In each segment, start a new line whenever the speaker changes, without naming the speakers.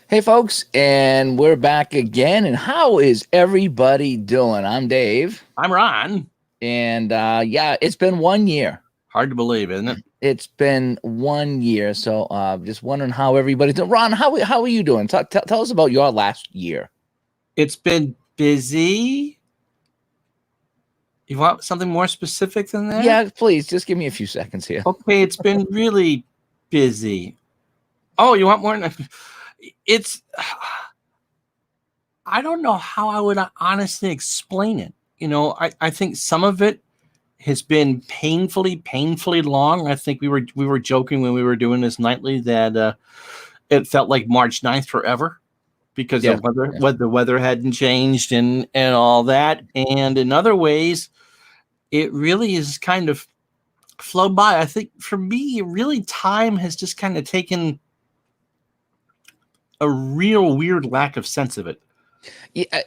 Hey, folks, and we're back again. And how is everybody doing? I'm Dave,
I'm Ron.
and yeah, it's been 1 year.
Hard to believe, isn't it?
It's been 1 year, so just wondering how everybody's doing. Ron, how are you doing? Tell us about your last year.
It's been busy. You want something more specific than that?
Yeah, please, just give me a few seconds here.
Okay, it's been really busy. Oh, you want more? It's. I don't know how I would honestly explain it. I think some of it has been painfully long. I think we were joking when we were doing this nightly that it felt like March 9th forever, because
Yeah,
the weather hadn't changed and all that. And in other ways, it really is kind of flown by. I think for me, really, time has just kind of taken a real weird lack of sense of it.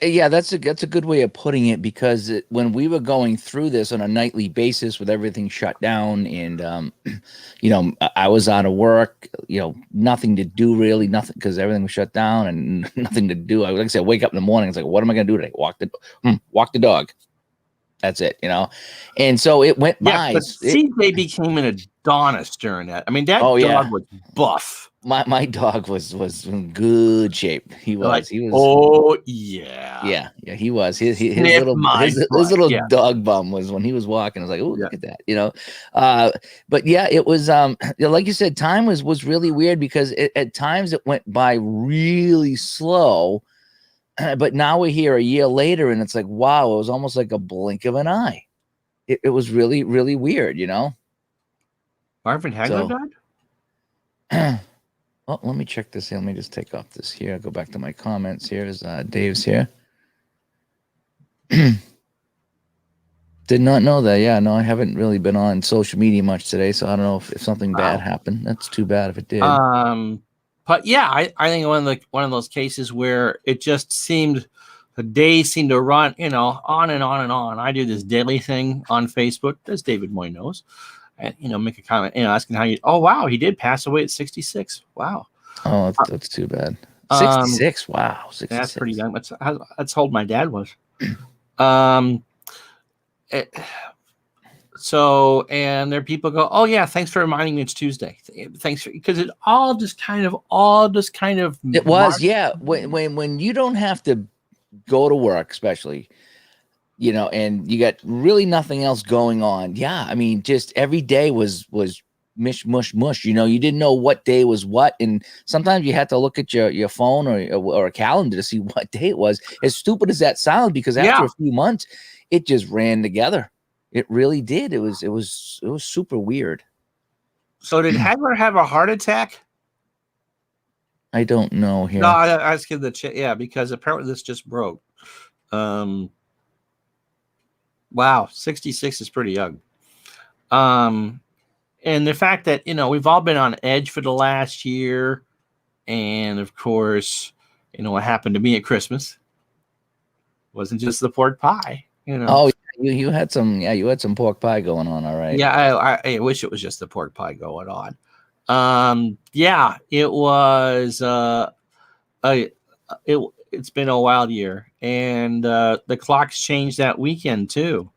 yeah, that's a good way of putting it because when we were going through this on a nightly basis with everything shut down and I was out of work, nothing to do really, nothing because everything was shut down and nothing to do. Like I said, wake up in the morning, it's like, what am I going to do today? Walk the dog. That's it, and so it went
Yeah,
by.
but CJ became an Adonis during that. I mean, that
Oh yeah,
dog was buff.
my dog was in good shape. He was.
Like,
He was.
oh yeah,
Yeah, he was. His
sniff
little
my
his
butt.
little
Yeah,
dog bum was when he was walking. I was like, oh,
yeah.
look at that. But yeah, it was like you said, time was really weird because at times it went by really slow. But now we're here a year later, and it's like, wow, it was almost like a blink of an eye. It was really, really weird,
Marvin Hagler
So,
died.
well, let me check this here. Let me just take off this here. Go back to my comments. Here's Dave's here. Did not know that. Yeah, no, I haven't really been on social media much today, so I don't know if something bad happened. That's too bad if it did.
But yeah, I think one of those cases where it just seemed the days seemed to run, on and on and on. I do this daily thing on Facebook, as David Moy knows, and make a comment, asking how you. Oh wow, he did pass away at 66. Wow.
Oh, that's too bad. 66. Wow, 66.
That's pretty young. That's how old my dad was. Um. So, and there people go, oh yeah, thanks for reminding me it's Tuesday. Thanks because it all just kind of
it was, yeah. When you don't have to go to work, especially, and you got really nothing else going on. Yeah, I mean, just every day was mish mush mush. You didn't know what day was what, and sometimes you had to look at your phone or a calendar to see what day it was. As stupid as that sounds, because after a few months, it just ran together. It really did. It was super weird.
So did Hagler have a heart attack?
I don't know here.
No, I was kidding. Yeah, because apparently this just broke. Wow, 66 is pretty young. And the fact that we've all been on edge for the last year, and of course, what happened to me at Christmas wasn't just the pork pie.
Oh, you had some. Yeah, you had some pork pie going on. All right.
Yeah, I wish it was just the pork pie going on. Yeah, it was. It's been a wild year, and the clocks changed that weekend too.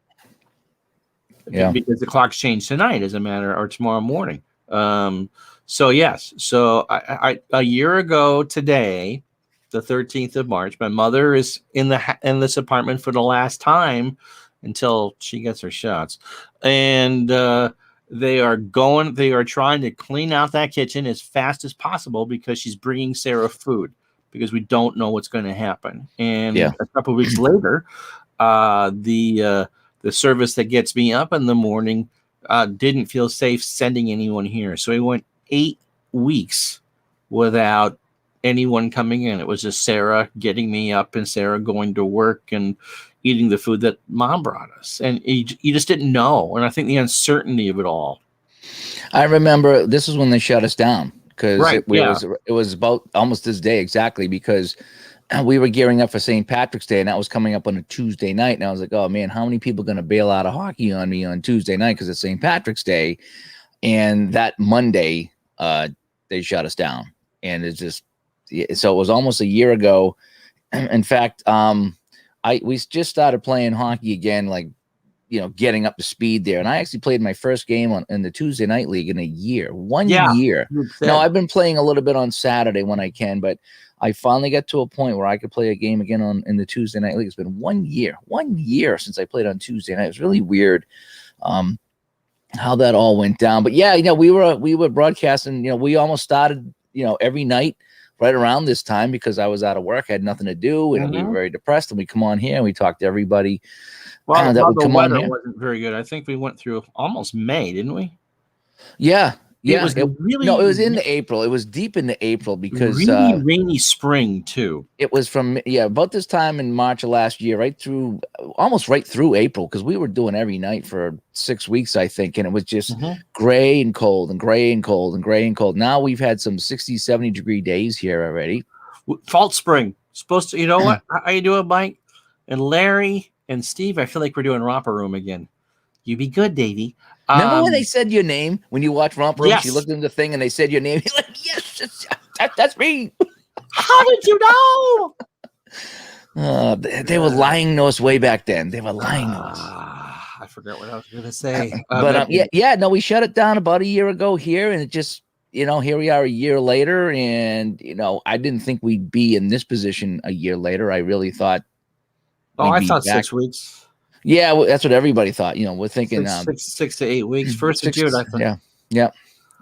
Yeah,
because the clocks change tonight, as a matter, or tomorrow morning. So yes, so I a year ago today, the 13th of March, my mother is in this apartment for the last time until she gets her shots, and they are trying to clean out that kitchen as fast as possible because she's bringing Sarah food because we don't know what's going to happen. And a couple of weeks later, the service that gets me up in the morning didn't feel safe sending anyone here. So we went 8 weeks without anyone coming in. It was just Sarah getting me up and Sarah going to work and eating the food that Mom brought us. And you just didn't know. And I think the uncertainty of it all.
I remember this is when they shut us down because
it
was about almost this day exactly because we were gearing up for St. Patrick's Day, and that was coming up on a Tuesday night. And I was like, oh, man, how many people are going to bail out of hockey on me on Tuesday night because it's St. Patrick's Day? And that Monday, they shut us down. And it's just So it was almost a year ago. In fact, we just started playing hockey again, like, getting up to speed there. And I actually played my first game in the Tuesday night league in a year, 1 year. Now I've been playing a little bit on Saturday when I can, but I finally got to a point where I could play a game again in the Tuesday night league. It's been 1 year since I played on Tuesday night. It was really weird how that all went down. But yeah, we were broadcasting, we almost started, every night right around this time because I was out of work, I had nothing to do, and we were very depressed. And we come on here and we talk to everybody.
Well, the weather wasn't very good. I think we went through almost May, didn't we?
Yeah.
It was really
it was into April. It was deep into April because
really rainy spring too.
It was from about this time in March of last year, almost right through April, because we were doing every night for 6 weeks, I think, and it was just gray and cold and gray and cold and gray and cold. Now we've had some 60, 70 degree days here already.
False spring. Supposed to, you know what? How you doing, Mike? And Larry and Steve, I feel like we're doing Romper Room again. You be good, Davey.
Remember when they said your name when you watched Romper Room?
Yes.
You looked in the thing and they said your name. You're like, yes, that's me.
How did you know?
They were lying to us way back then. They were lying to us.
I forgot what I was going to say.
No, we shut it down about a year ago here, and it just, here we are a year later, and I didn't think we'd be in this position a year later. I really thought.
I thought 6 weeks.
Yeah, that's what everybody thought. We're thinking
6 to 8 weeks. First of June, I think.
Yeah.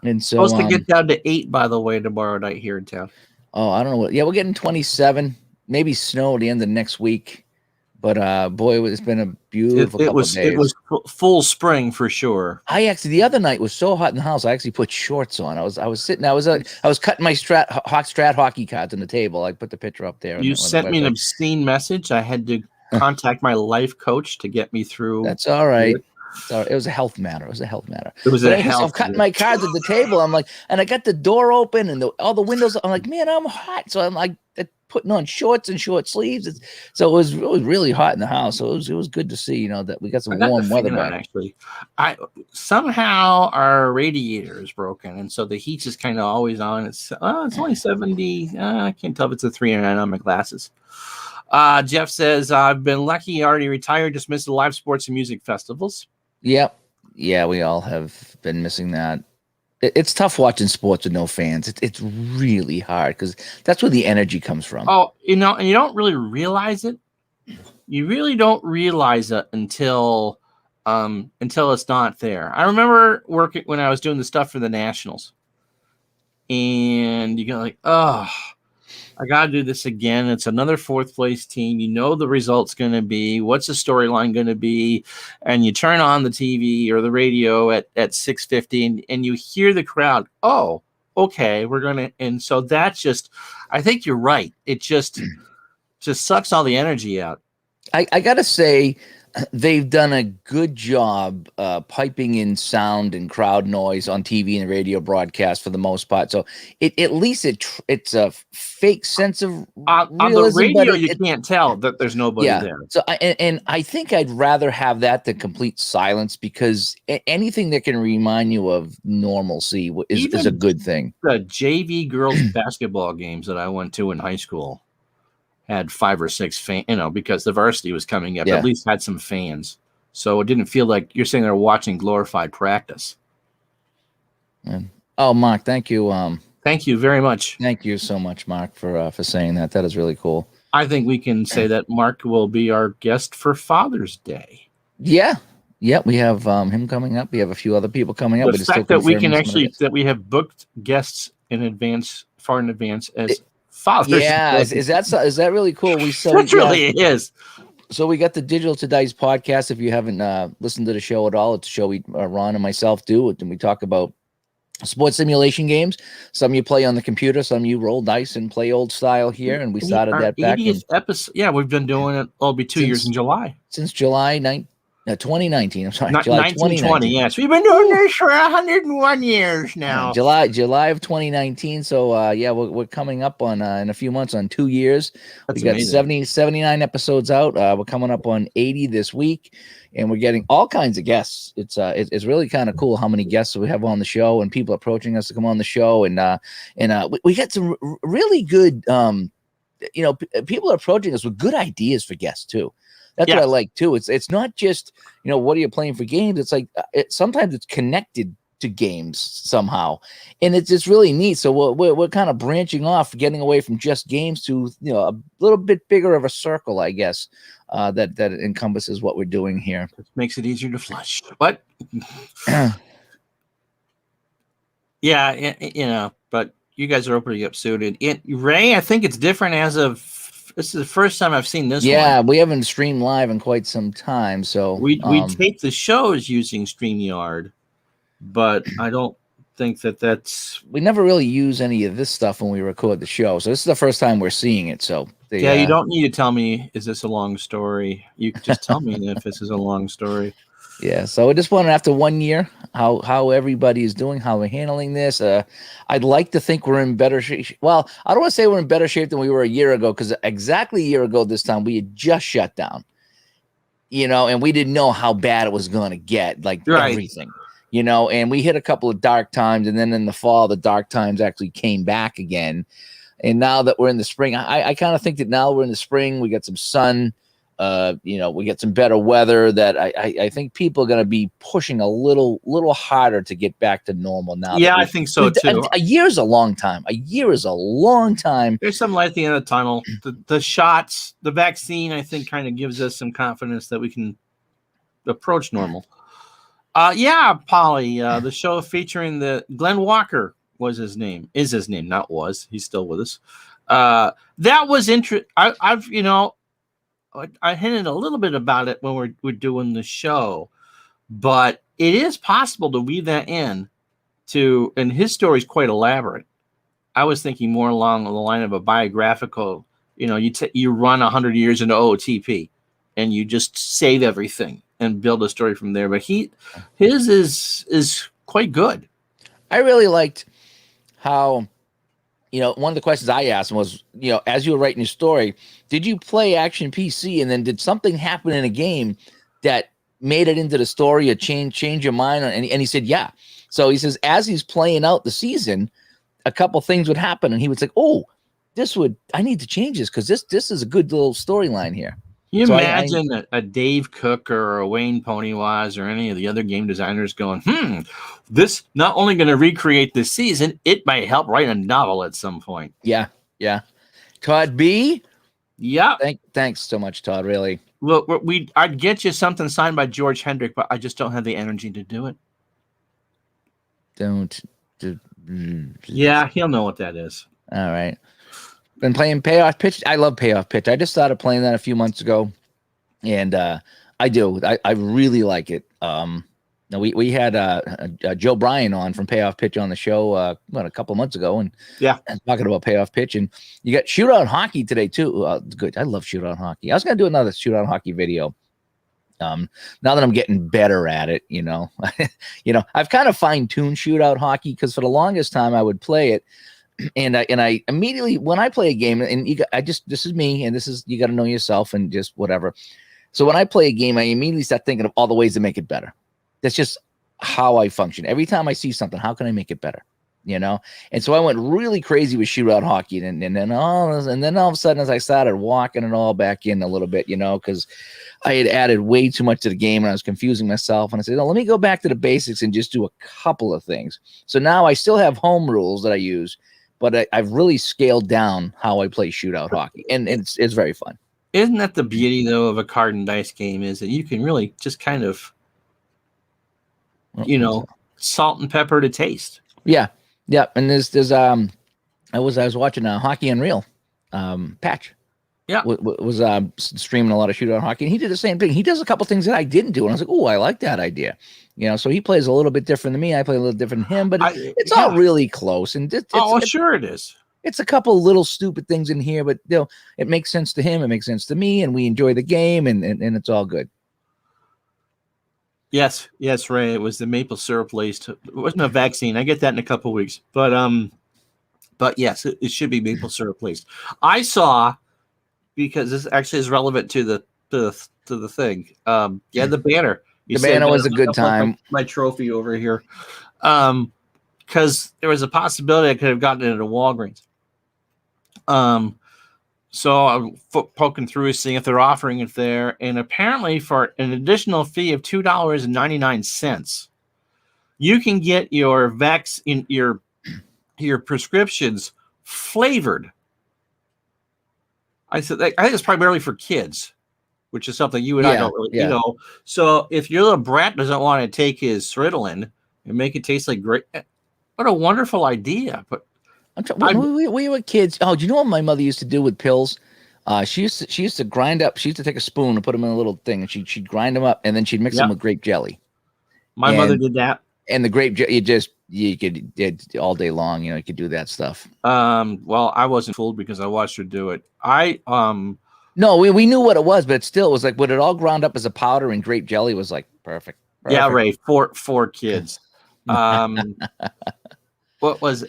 And so
supposed to get down to 8, by the way, tomorrow night here in town.
Oh, I don't know what. Yeah, we're getting 27. Maybe snow at the end of next week. But boy, it's been a beautiful couple of days.
It was full spring for sure.
I actually, the other night was so hot in the house, I actually put shorts on. I was cutting my Strat hockey cards on the table. I put the picture up there.
You sent me an obscene message. I had to contact my life coach to get me through.
That's all right. It was a health matter.
I'm
cutting my cards at the table. I'm like, and I got the door open and all the windows. I'm like, man, I'm hot. So I'm like putting on shorts and short sleeves. So it was really hot in the house. So it was good to see, that we got some warm weather back.
Actually, somehow our radiator is broken, and so the heat's just kind of always on. It's only 70. I can't tell if it's a 309 on my glasses. Jeff says, I've been lucky, already retired, just missed the live sports and music festivals.
Yep. Yeah, we all have been missing that. It's tough watching sports with no fans. It's really hard because that's where the energy comes from.
Oh, and you don't really realize it. You really don't realize it until it's not there. I remember working when I was doing the stuff for the Nationals. And you go like, oh, I got to do this again. It's another fourth place team. The result's going to be. What's the storyline going to be? And you turn on the TV or the radio at 6:50 and you hear the crowd. Oh, okay, we're going to. And so that's just, I think you're right. It just sucks all the energy out.
I got to say, they've done a good job piping in sound and crowd noise on TV and radio broadcast for the most part. So at least it's a fake sense of realism,
on the radio. You can't tell that there's nobody there.
So I think I'd rather have that than complete silence, because anything that can remind you of normalcy is a good thing.
The JV girls basketball games that I went to in high school had 5 or 6 fans, because the varsity was coming up, at least had some fans. So it didn't feel like you're saying they're watching glorified practice.
Oh, Mark, thank you.
Thank you very much.
Thank you so much, Mark, for saying that. That is really cool.
I think we can say that Mark will be our guest for Father's Day.
Yeah. Yeah, we have him coming up. We have a few other people coming up.
The fact that we can that we have booked guests in advance, far in advance, as Father's Day.
Is that really cool?
It really is.
So we got the Digital to Dice podcast. If you haven't listened to the show at all, it's a show Ron and myself do, and we talk about sports simulation games. Some you play on the computer, some you roll dice and play old style here. And we started that back in
episode. Yeah, we've been doing it. It'll be 2 years in July.
Since July 9th. 2019. I'm sorry,
Not
July
1920.
2019.
Yes, we've been doing this for 101 years
Yeah,
now.
July of 2019. So yeah, we're coming up on in a few months on 2 years. We
That's
got
amazing.
79 episodes out. We're coming up on 80 this week, and we're getting all kinds of guests. It's really kind of cool how many guests we have on the show, and people approaching us to come on the show, and we got some really good people are approaching us with good ideas for guests too. That's what I
Yes.
like too. It's not just what are you playing for games. It's like sometimes it's connected to games somehow, and it's just really neat. So we're kind of branching off, getting away from just games to a little bit bigger of a circle, I guess, that encompasses what we're doing here.
It makes it easier to flush. But yeah, but you guys are pretty up suited. Ray, I think it's different as of this is the first time I've seen this
Yeah,
one.
we haven't streamed live in quite some time, so
We tape the shows using StreamYard, but I don't think that's.
we never really use any of this stuff when we record the show. So this is the first time we're seeing it. So
Yeah, you don't need to tell me, is this a long story? You can just tell me if this is a long story.
yeah. So I just wanted after 1 year, how everybody is doing, how we're handling this. I'd like to think we're in better shape. Well, I don't want to say we're in better shape than we were a year ago, because exactly a year ago this time we had just shut down. And we didn't know how bad it was going to get, like everything. And we hit a couple of dark times, and then in the fall, the dark times actually came back again. And now that we're in the spring, I kind of think that now we're in the spring, we got some sun, we get some better weather, that I think people are going to be pushing a little harder to get back to normal now.
Yeah, I think so too.
A year is a long time. A year is a long time.
There's some light at the end of the tunnel. The shots, the vaccine, I think, kind of gives us some confidence that we can approach normal. Yeah, Polly, the show featuring the Glenn Walker is his name, not was. He's still with us. That was interesting. I hinted a little bit about it when we're doing the show, but it is possible to weave that in and his story is quite elaborate. I was thinking more along the line of a biographical, you run 100 years into OOTP and you just save everything and build a story from there. But his is quite good.
I really liked how, one of the questions I asked him was, as you were writing your story, did you play Action PC, and then did something happen in a game that made it into the story or change your mind? And he said, yeah. So he says, as he's playing out the season, a couple things would happen, and he would say, oh, I need to change this, because this is a good little storyline here.
You imagine a Dave Cook or a Wayne Ponywise or any of the other game designers going, this not only going to recreate this season, it might help write a novel at some point.
Yeah. Todd B.
Yeah.
Thanks so much, Todd. Really.
Look, I'd get you something signed by George Hendrick, but I just don't have the energy to do it. Yeah, he'll know what that is.
All right. Been playing Payoff Pitch. I love Payoff Pitch. I just started playing that a few months ago, and I do. I really like it. Now we had Joe Bryan on from Payoff Pitch on the show a couple months ago, and talking about Payoff Pitch. And you got Shootout Hockey today too. Good. I love Shootout Hockey. I was gonna do another Shootout Hockey video. Now that I'm getting better at it, I've kind of fine-tuned Shootout Hockey, because for the longest time I would play it. And I immediately, when I play a game, and this is me, and you got to know yourself and just whatever. So when I play a game, I immediately start thinking of all the ways to make it better. That's just how I function. Every time I see something, how can I make it better? And so I went really crazy with Shootout Hockey, and then all of a sudden, as I started walking it all back in a little bit, because I had added way too much to the game and I was confusing myself. And I said, let me go back to the basics and just do a couple of things. So now I still have home rules that I use, but I've really scaled down how I play Shootout Hockey, and it's very fun.
Isn't that the beauty, though, of a card and dice game, is that you can really just kind of, salt and pepper to taste.
Yeah. And there's I was watching Hockey Unreal, Patch.
Yeah,
was streaming a lot of Shootout Hockey, and he did the same thing. He does a couple things that I didn't do, and I was like, oh, I like that idea. So he plays a little bit different than me. I play a little different than him, but it's all really close. And
sure it is.
It's a couple little stupid things in here, but it makes sense to him. It makes sense to me, and we enjoy the game, and it's all good.
Yes, yes, Ray. It was the maple syrup laced. It wasn't a vaccine. I get that in a couple of weeks, but yes, it should be maple syrup laced. I saw, because this actually is relevant to the thing. Yeah, the banner. You
The
see, I've
banner
got
was a good
like
time.
my trophy over here. Because there was a possibility I could have gotten it at a Walgreens. Um, so I'm poking through, seeing if they're offering it there, and apparently for an additional fee of $2.99, you can get your your prescriptions flavored. I said, I think it's primarily for kids, which is something you and I
Yeah,
don't really,
yeah.
So if your little brat doesn't want to take his Ritalin and make it taste like great, what a wonderful idea! But
When we were kids, oh, do you know what my mother used to do with pills? She used to grind up. She used to take a spoon and put them in a little thing, and she'd grind them up, and then she'd mix them
yeah,
with grape jelly.
my mother
And
did that.
the grape you could it all day long. You could do that stuff.
Well, I wasn't fooled because I watched her do it.
No, we knew what it was, but still, it was like when it all ground up as a powder and grape jelly was like perfect.
Yeah, Ray, four kids. What was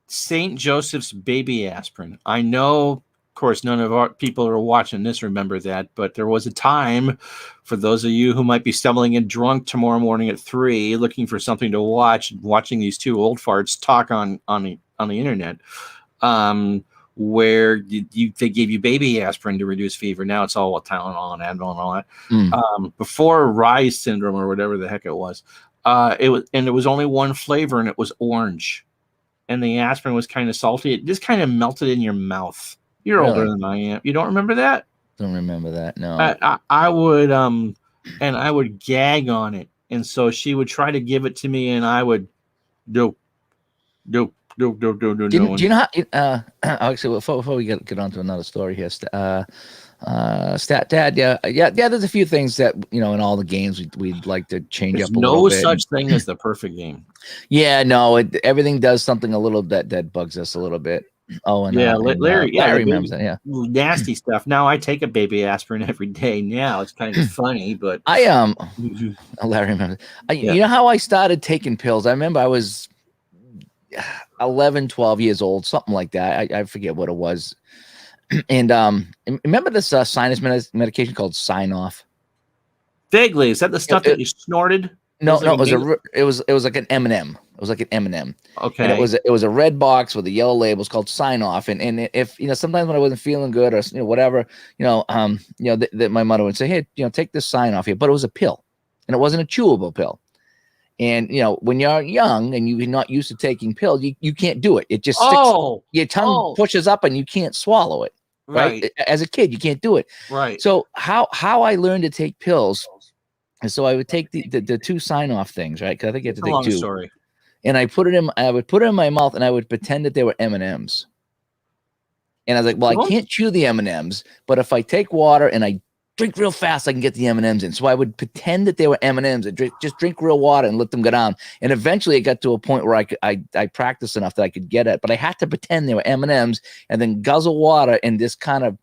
St. Joseph's baby aspirin? I know, of course, none of our people who are watching this remember that, but there was a time for those of you who might be stumbling in drunk tomorrow morning at 3, looking for something to watch, watching these two old farts talk on the internet. Where they gave you baby aspirin to reduce fever. Now it's all Tylenol and Advil and all that. Before Rise syndrome or whatever the heck it was only one flavor, and it was orange. And the aspirin was kind of salty. It just kind of melted in your mouth. You're older than I am. You don't remember that?
Don't remember that. No.
I would and I would gag on it, and so she would try to give it to me, and I would do.
Do you know how? Actually, before we get on to another story here, Stat Dad, yeah. There's a few things that in all the games we'd like to change
There's
up a little bit.
No such thing as the perfect game.
Yeah, no, everything does something a little that bugs us a little bit. Oh, and
yeah, Larry
remembers that. Yeah,
nasty stuff. Now I take a baby aspirin every day. Now it's kind of funny, but
Larry remembers. You know how I started taking pills? I remember I was 11, 12 years old, something like that. I forget what it was. And remember this sinus medication called Sign Off?
Vaguely, is that the stuff that you snorted?
No, it was like an M&M. It was like an M&M.
Okay.
And it was a red box with a yellow label. It's called Sign Off. And if sometimes when I wasn't feeling good or whatever, my mother would say, hey, take this Sign Off here. But it was a pill, and it wasn't a chewable pill. And when you're young and you're not used to taking pills, you can't do it. It just sticks. Your tongue pushes up and you can't swallow it. Right? As a kid, you can't do it.
Right.
So how I learned to take pills, and so I would take the two Sign Off things, right? Because I think you have to take two.
Story.
And I would put it in my mouth, and I would pretend that they were M&Ms. And I was like, well, I can't chew the M&Ms, but if I take water and I drink real fast, I can get the M&Ms in. So I would pretend that they were M&Ms and just drink real water and let them go down. And eventually it got to a point where I practiced enough that I could get it, but I had to pretend they were M&Ms and then guzzle water and just kind of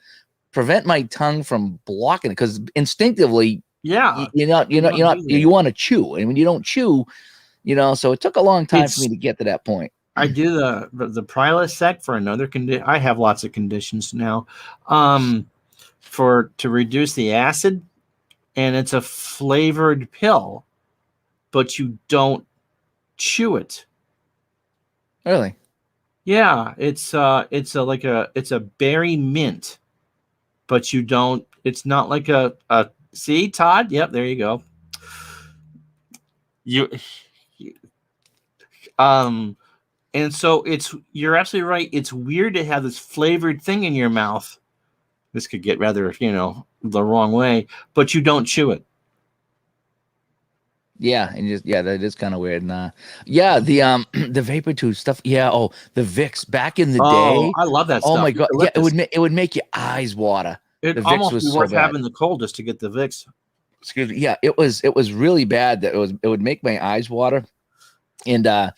prevent my tongue from blocking it. Because instinctively, you want to chew. And when you don't chew, so it took a long time for me to get to that point.
I do the Prilosec for another condition. I have lots of conditions now. To reduce the acid, and it's a flavored pill, but you don't chew it.
Really?
Yeah, it's a berry mint, but you don't. It's not like a see, Todd. Yep, there you go. And so you're absolutely right. It's weird to have this flavored thing in your mouth. This could get rather, the wrong way, but you don't chew it.
Yeah, and that is kind of weird. And the vapor tube stuff. Yeah, the Vicks back in the day.
I love that stuff.
Oh my god, yeah, it would make your eyes water.
It almost was worth having the cold just to get the Vicks.
Excuse me. Yeah, it was really bad. That it would make my eyes water. And I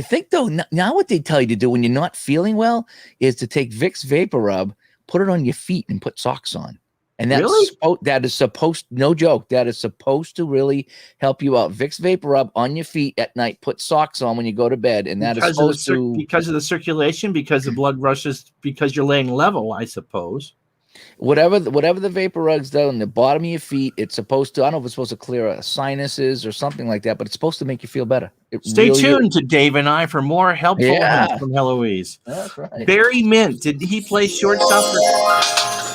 think though now what they tell you to do when you're not feeling well is to take Vicks Vapor Rub, put it on your feet, and put socks on, And
Really?
that is supposed, no joke, that is supposed to really help you out. Vicks Vapor Rub on your feet at night. Put socks on when you go to bed, and that is supposed to,
because of the circulation, because the blood rushes, because you're laying level, I suppose.
whatever the vapor rugs do on the bottom of your feet, it's supposed to, I don't know if it's supposed to clear sinuses or something like that, but it's supposed to make you feel better.
Stay tuned to Dave and I for more helpful hints from Heloise.
That's right.
Barry Mint, did he play shortstop?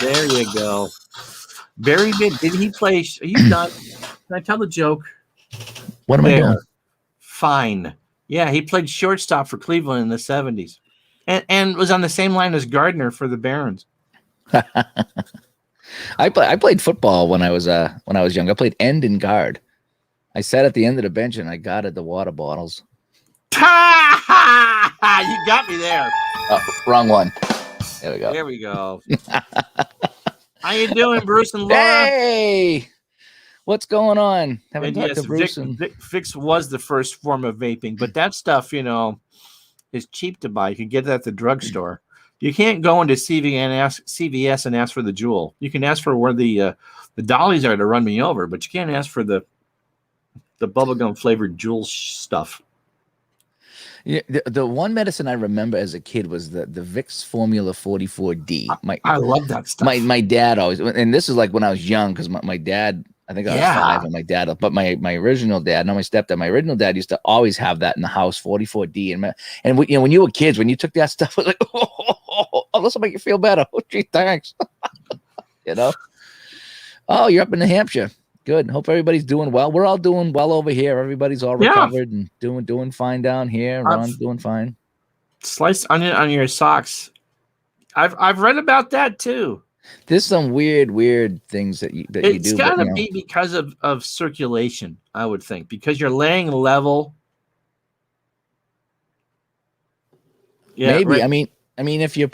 There you go. Barry Mint, did he play? Are you done? Can I tell the joke?
What am I doing?
Fine. Yeah, he played shortstop for Cleveland in the 70s, and was on the same line as Gardner for the Barons.
I played football when I was young. I played end and guard. I sat at the end of the bench and I guarded the water bottles.
You got me there.
Oh, wrong one. There we go.
There we go. How you doing, Bruce and Laura?
Hey, what's going on? Haven't talked to Bruce.
Vicks was the first form of vaping, but that stuff, is cheap to buy. You can get it at the drugstore. You can't go into CVS and ask for the Juul. You can ask for where the dollies are to run me over, but you can't ask for the bubblegum flavored Juul stuff.
Yeah, the one medicine I remember as a kid was the Vicks Formula 44D.
I love that stuff.
My dad always, and this is like when I was young, because my dad, I think I was 5, and my dad, but my original dad, not my stepdad, my original dad used to always have that in the house, 44D, and when you were kids, when you took that stuff, it was like, oh, this will make you feel better. Oh, gee, thanks. Oh, you're up in New Hampshire. Good. Hope everybody's doing well. We're all doing well over here. Everybody's all recovered and doing fine down here. Ron's doing fine.
Sliced onion on your socks. I've read about that too.
There's some weird things that you do.
It's got to be because of circulation, I would think, because you're laying level. Yeah,
maybe.
Right.
I mean, if you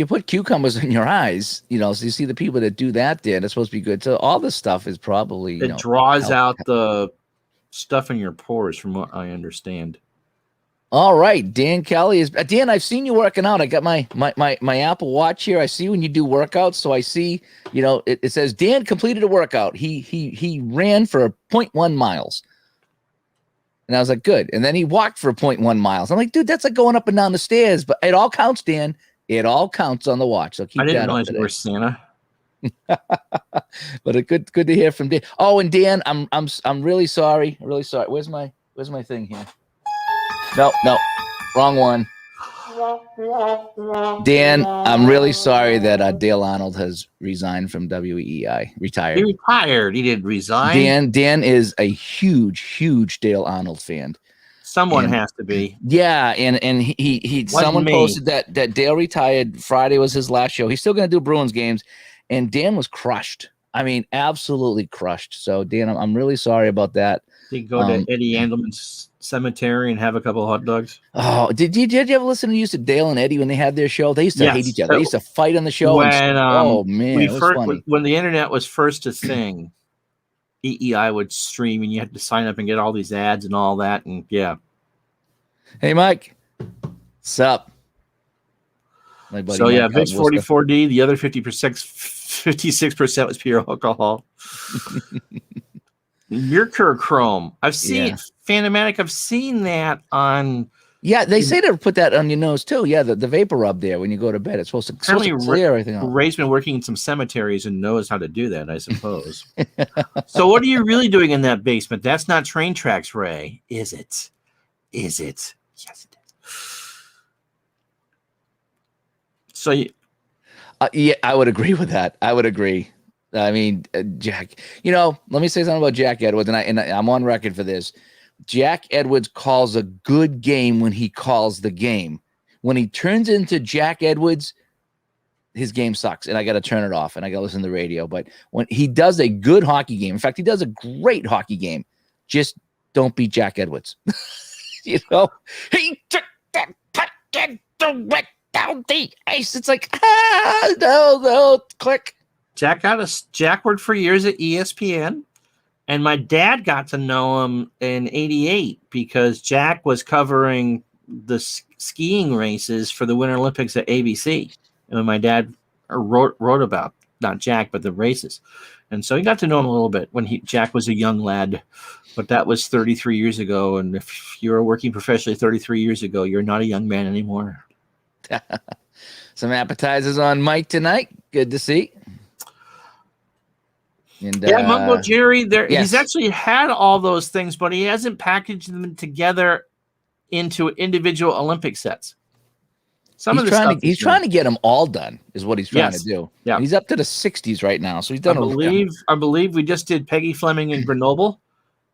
put cucumbers in your eyes, so you see the people that do that there, that's supposed to be good. So all this stuff is probably,
it draws out the stuff in your pores, from what I understand. All
right, Dan Kelly is Dan. I've seen you working out. I got my Apple Watch here. I see when you do workouts. So I see, it says Dan completed a workout. He ran for 0.1 miles. And I was like, good. And then he walked for 0.1 miles. I'm like, dude, that's like going up and down the stairs. But it all counts, Dan. It all counts on the watch. So keep
I didn't
that
realize you were Santa.
But good to hear from Dan. Oh, and Dan, I'm really sorry. Really sorry. Where's my thing here? No, wrong one. Dan, I'm really sorry that Dale Arnold has resigned from WEEI. Retired.
He retired. He didn't resign.
Dan is a huge Dale Arnold fan.
Someone has to be.
Yeah, and he someone posted that Dale retired. Friday was his last show. He's still going to do Bruins games, and Dan was crushed. I mean, absolutely crushed. So Dan, I'm really sorry about that.
Did you go to Eddie Andelman's cemetery and have a couple of hot dogs?
Oh, did you ever listen to Dale and Eddie when they had their show? They used to hate each other. They used to fight on the show. Oh man, it was funny.
When the internet was first a thing, EEI would stream, and you had to sign up and get all these ads and all that, and yeah.
Hey, Mike. What's up?
My buddy so, yeah, Vicks 44D, the other 56% was pure alcohol. Mercurochrome. I've seen Phantomatic. I've seen that on. Yeah,
they say to put that on your nose too. Yeah, the vapor rub there when you go to bed. It's supposed to clear everything out.
Ray's been working in some cemeteries and knows how to do that, I suppose. So what are you really doing in that basement? That's not train tracks, Ray. Is it? Yes, it is. So,
yeah, I would agree with that. I would agree. I mean, Jack. Let me say something about Jack Edwards, and I'm on record for this. Jack Edwards calls a good game when he calls the game. When he turns into Jack Edwards, his game sucks, and I got to turn it off, and I got to listen to the radio. But when he does a good hockey game, in fact, he does a great hockey game. Just don't be Jack Edwards. He took that puck and threw it down the ice. It's like, no, click.
Jack worked for years at ESPN, and my dad got to know him in '88 because Jack was covering the skiing races for the Winter Olympics at ABC, and my dad wrote about not Jack, but the races. And so he got to know him a little bit when Jack was a young lad, but that was 33 years ago. And if you were working professionally 33 years ago, you're not a young man anymore.
Some appetizers on Mike tonight. Good to see. And
yeah, Mungo Jerry, he's
yes.
actually had all those things, but he hasn't packaged them together into individual Olympic sets.
He's trying to get them all done, is what he's trying to do.
Yeah,
and he's up to the 60s right now, so he's done.
I believe we just did Peggy Fleming in Grenoble,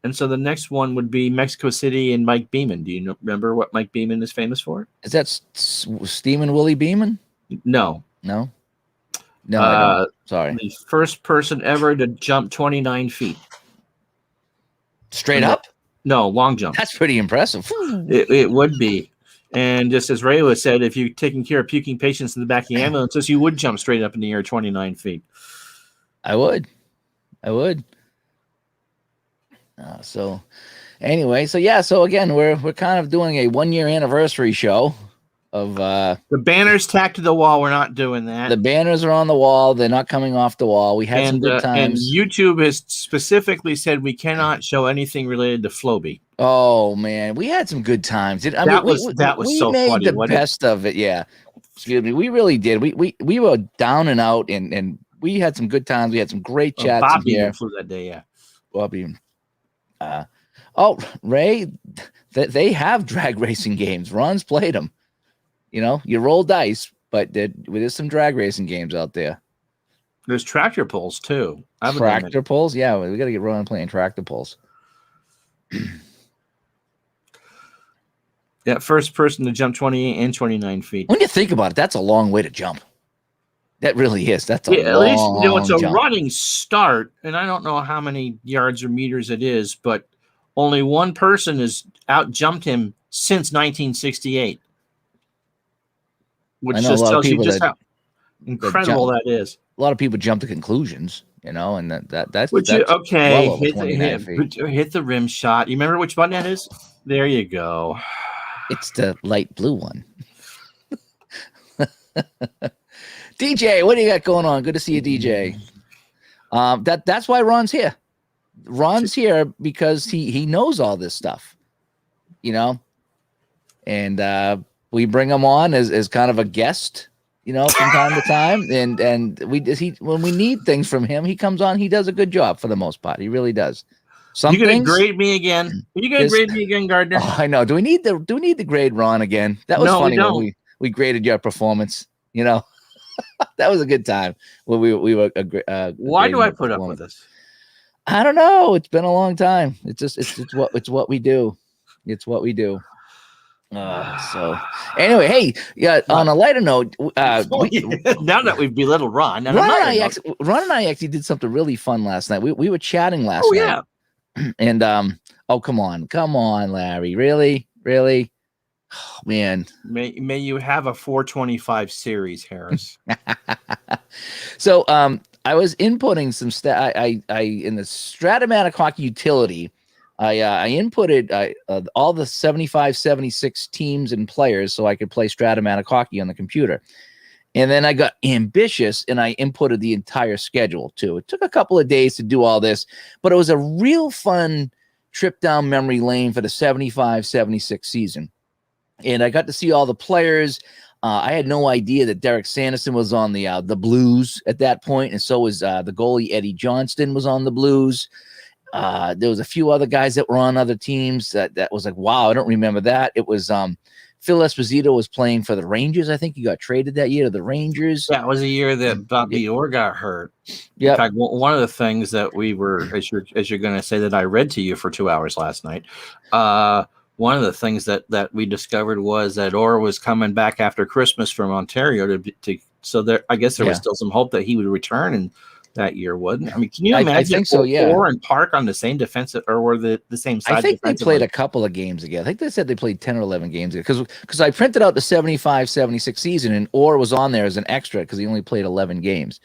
and so the next one would be Mexico City and Mike Beeman. Do you remember what Mike Beeman is famous for?
Is that Steamin' Willie Beeman?
No,
I don't. Sorry.
The first person ever to jump 29 feet.
Straight up?
No, long jump.
That's pretty impressive.
It would be. And just as Ray was said, if you're taking care of puking patients in the back of the ambulances, you would jump straight up in the air 29 feet.
I would. So anyway, so again, we're kind of doing a 1-year anniversary show of
the banners tacked to the wall. We're not doing that.
The banners are on the wall. They're not coming off the wall. We had some good times.
And YouTube has specifically said we cannot show anything related to Floby.
Oh man, we had some good times.
That was so funny.
We made the best of it. Yeah, excuse me. We really did. We were down and out, and we had some good times. We had some great chats.
Bobby even flew that day. Yeah,
Bobby. Ray, they have drag racing games. Ron's played them. You know, you roll dice, but there's some drag racing games out there.
There's tractor pulls too.
Tractor pulls, yeah. We got to get Ron playing tractor pulls.
Yeah, first person to jump 28 and 29 feet.
When you think about it, that's a long way to jump. That really is. That's a long
at least it's a
jump.
running start, and I don't know how many yards or meters it is, but only one person has out jumped him since 1968. Which just tells you just how incredible that is.
A lot of people jump to conclusions, you know, and that's
okay.
Well
hit the rim shot. You remember which button that is? There you go.
It's the light blue one. DJ, what do you got going on? Good to see you, DJ. That's why Ron's here. Ron's here because he knows all this stuff, you know, and we bring him on as kind of a guest, you know, from time to time, and when we need things from him, he comes on. He does a good job for the most part. He really does.
You're gonna grade me again? Are you gonna grade me again, Gardner?
Oh, I know. Do we need to grade Ron again? That was funny when we graded your performance. You know, that was a good time when we were.
Why do I put up with this?
I don't know. It's been a long time. It's what we do. It's what we do. So anyway, hey, yeah. On a lighter note,
now that we've belittled Ron,
Ron and I actually did something really fun last night. We were chatting last night.
Yeah.
And come on, Larry, really, oh, man.
May you have a 425 series, Harris.
So I was inputting some I in the Stratomatic Hockey utility. I inputted all the 75, 76 teams and players so I could play Stratomatic Hockey on the computer. And then I got ambitious and I inputted the entire schedule too. It took a couple of days to do all this, but it was a real fun trip down memory lane for the 75, 76 season. And I got to see all the players. I had no idea that Derek Sanderson was on the Blues at that point, and so was the goalie Eddie Johnston was on the Blues. There was a few other guys that were on other teams that was like, wow, I don't remember that. It was Phil Esposito was playing for the Rangers. I think he got traded that year to the Rangers.
Yeah, it was a year that Bobby Orr got hurt.
Yeah.
In fact, one of the things that we were, as you're going to say, that I read to you for 2 hours last night. One of the things that we discovered was that Orr was coming back after Christmas from Ontario so there. I guess there was still some hope that he would return and that year, wouldn't? I mean, can you imagine?
I think so. Yeah.
Orr and Park on the same defensive, or were the same side?
I think they played a couple of games together. I think they said they played 10 or 11 games together because I printed out the 75, 76 season, and Orr was on there as an extra because he only played 11 games.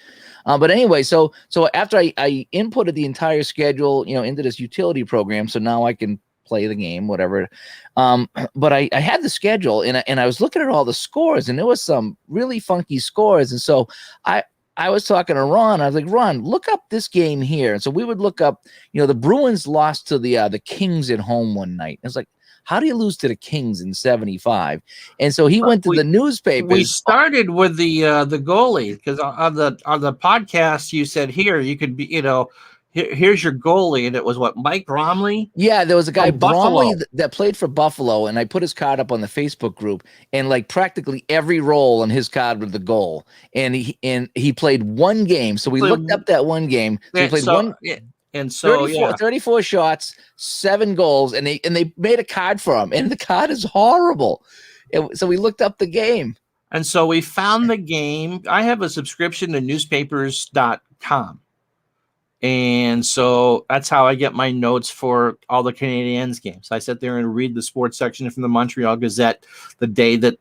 But anyway, so after I inputted the entire schedule, you know, into this utility program, so now I can play the game, whatever. But I had the schedule and I was looking at all the scores, and there was some really funky scores, and so I was talking to Ron. I was like, Ron, look up this game here. And so we would look up, the Bruins lost to the Kings at home one night. I was like, how do you lose to the Kings in 75? And so he went to the
We
newspapers.
started with the goalie, because on the podcast you said, here you could be, here's your goalie, and it was what, Mike Bromley?
Yeah, there was a guy,
Buffalo,
Bromley, that played for Buffalo, and I put his card up on the Facebook group, and like practically every role on his card was the goal. And he played one game. So we looked up that one game. So he played one.
Yeah. And so
34 shots, 7 goals, and they made a card for him, and the card is horrible. So we looked up the game.
And so we found the game. I have a subscription to newspapers.com. And so that's how I get my notes for all the Canadiens games. I sit there and read the sports section from the Montreal Gazette the day that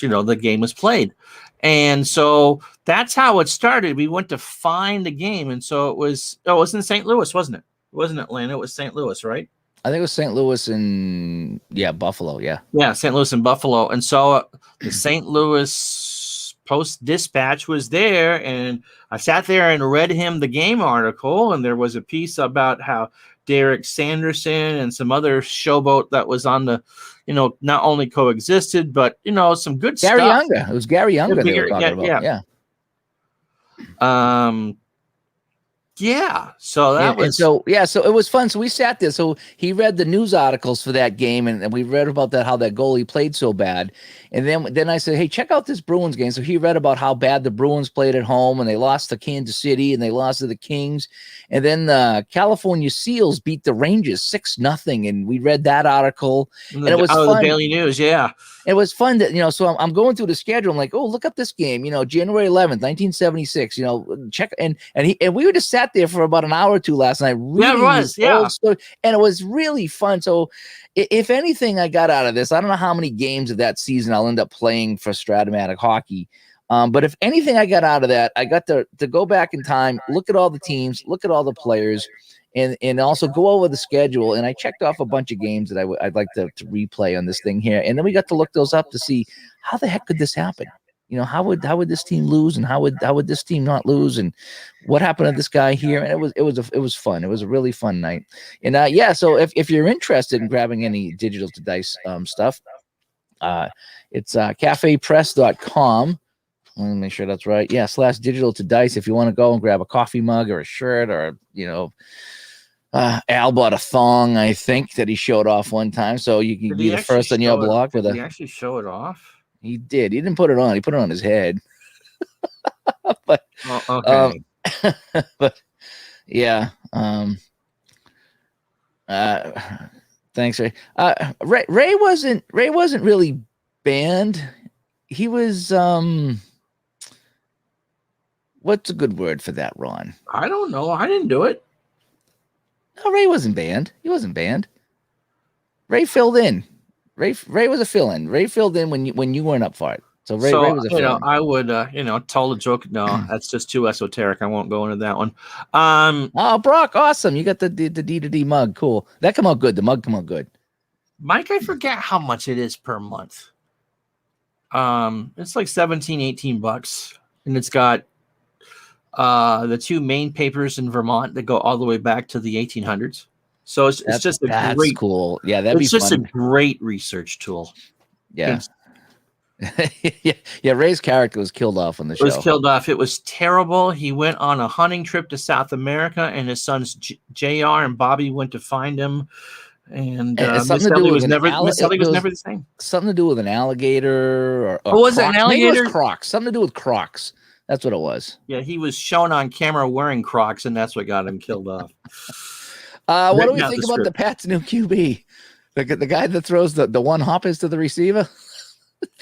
the game was played. And so that's how it started. We went to find the game. And so it was in St. Louis, wasn't it? It wasn't Atlanta. It was St. Louis, right?
I think it was St. Louis and Buffalo. Yeah.
Yeah. St. Louis and Buffalo. And so the St. Louis Post-Dispatch was there, and I sat there and read him the game article. And there was a piece about how Derek Sanderson and some other showboat that was on the, not only coexisted, but, some good
Gary
stuff.
Younger. It was Gary Younger they were talking about. Yeah.
Yeah. So that was.
So it was fun. So we sat there. So he read the news articles for that game, and we read about that, how that goalie played so bad. And then I said, hey, check out this Bruins game. So he read about how bad the Bruins played at home, and they lost to Kansas City, and they lost to the Kings. And then the California Seals beat the Rangers 6-0. And we read that article. And it was fun.
The Daily News. Yeah.
It was fun that, so I'm going through the schedule. I'm like, oh, look up this game, January 11th, 1976, check. And we were just sat there for about an hour or two last night.
Yeah, it was. Yeah.
And it was really fun. So if anything I got out of this, I don't know how many games of that season I'll end up playing for Stratomatic Hockey. But if anything I got out of that, I got to go back in time, look at all the teams, look at all the players, and also go over the schedule. And I checked off a bunch of games that I'd like to replay on this thing here. And then we got to look those up to see how the heck could this happen? How would this team lose, and how would this team not lose, and what happened to this guy here? And it was fun. It was a really fun night. And so if you're interested in grabbing any Digital to Dice stuff, it's cafepress.com. Let me make sure that's right. Yeah, /digital to dice. If you want to go and grab a coffee mug or a shirt, or Al bought a thong, I think, that he showed off one time, so you can be the first on your blog with
Did he actually show it off?
He did. He didn't put it on. He put it on his head. But
okay.
But yeah. Thanks, Ray. Ray wasn't really banned. He was what's a good word for that, Ron?
I don't know. I didn't do it.
No, Ray wasn't banned. He wasn't banned. Ray filled in. Ray was a fill-in. Ray filled in when you weren't up for it. So Ray was a fill-in.
I would tell the joke. No, that's just too esoteric. I won't go into that one.
Oh, Brock, awesome. You got the D2D mug. Cool. That come out good. The mug come out good.
Mike, I forget how much it is per month. It's like $17-18, and it's got the 2 main papers in Vermont that go all the way back to the 1800s. So it's just
that's
great,
cool. Yeah, that'd be fun.
It's just a great research tool.
Yeah. Yeah, Ray's character was killed off on the show.
It was killed off. It was terrible. He went on a hunting trip to South America, and his sons JR and Bobby went to find him. And Miscellany was never the same.
Something to do with an alligator, or
what was it, an alligator?
Maybe it was Crocs. Something to do with Crocs. That's what it was.
Yeah, he was shown on camera wearing Crocs, and that's what got him killed off.
What do we think about the Pats' new QB? The guy that throws the one hoppers to the receiver?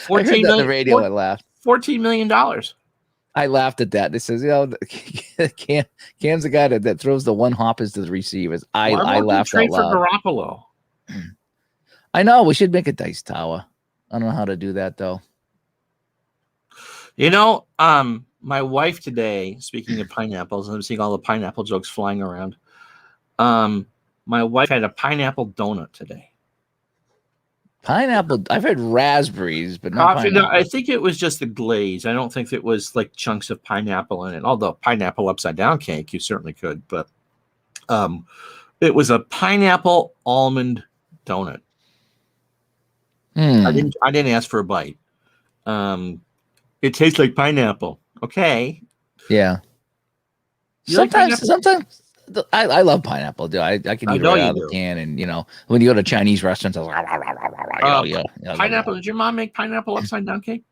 I heard that on the radio. I laughed.
$14 million.
I laughed at that. It says, Cam's the guy that throws the one hoppers to the receivers. I laughed out loud.
For Garoppolo.
I know. We should make a dice tower. I don't know how to do that, though.
My wife today, speaking of pineapples, I'm seeing all the pineapple jokes flying around. My wife had a pineapple donut today.
Pineapple. I've heard raspberries, but not
Coffee. No,
pineapple.
I think it was just the glaze. I don't think it was like chunks of pineapple in it. Although pineapple upside down cake, you certainly could. But it was a pineapple almond donut. I didn't ask for a bite. It tastes like pineapple. Okay.
Yeah.
You like pineapple?
Sometimes I love pineapple. Dude. I can
I
eat it
know
right
you
out of the
do.
can, and when you go to Chinese restaurants, I was like,
Pineapple. Did your mom make pineapple upside down cake?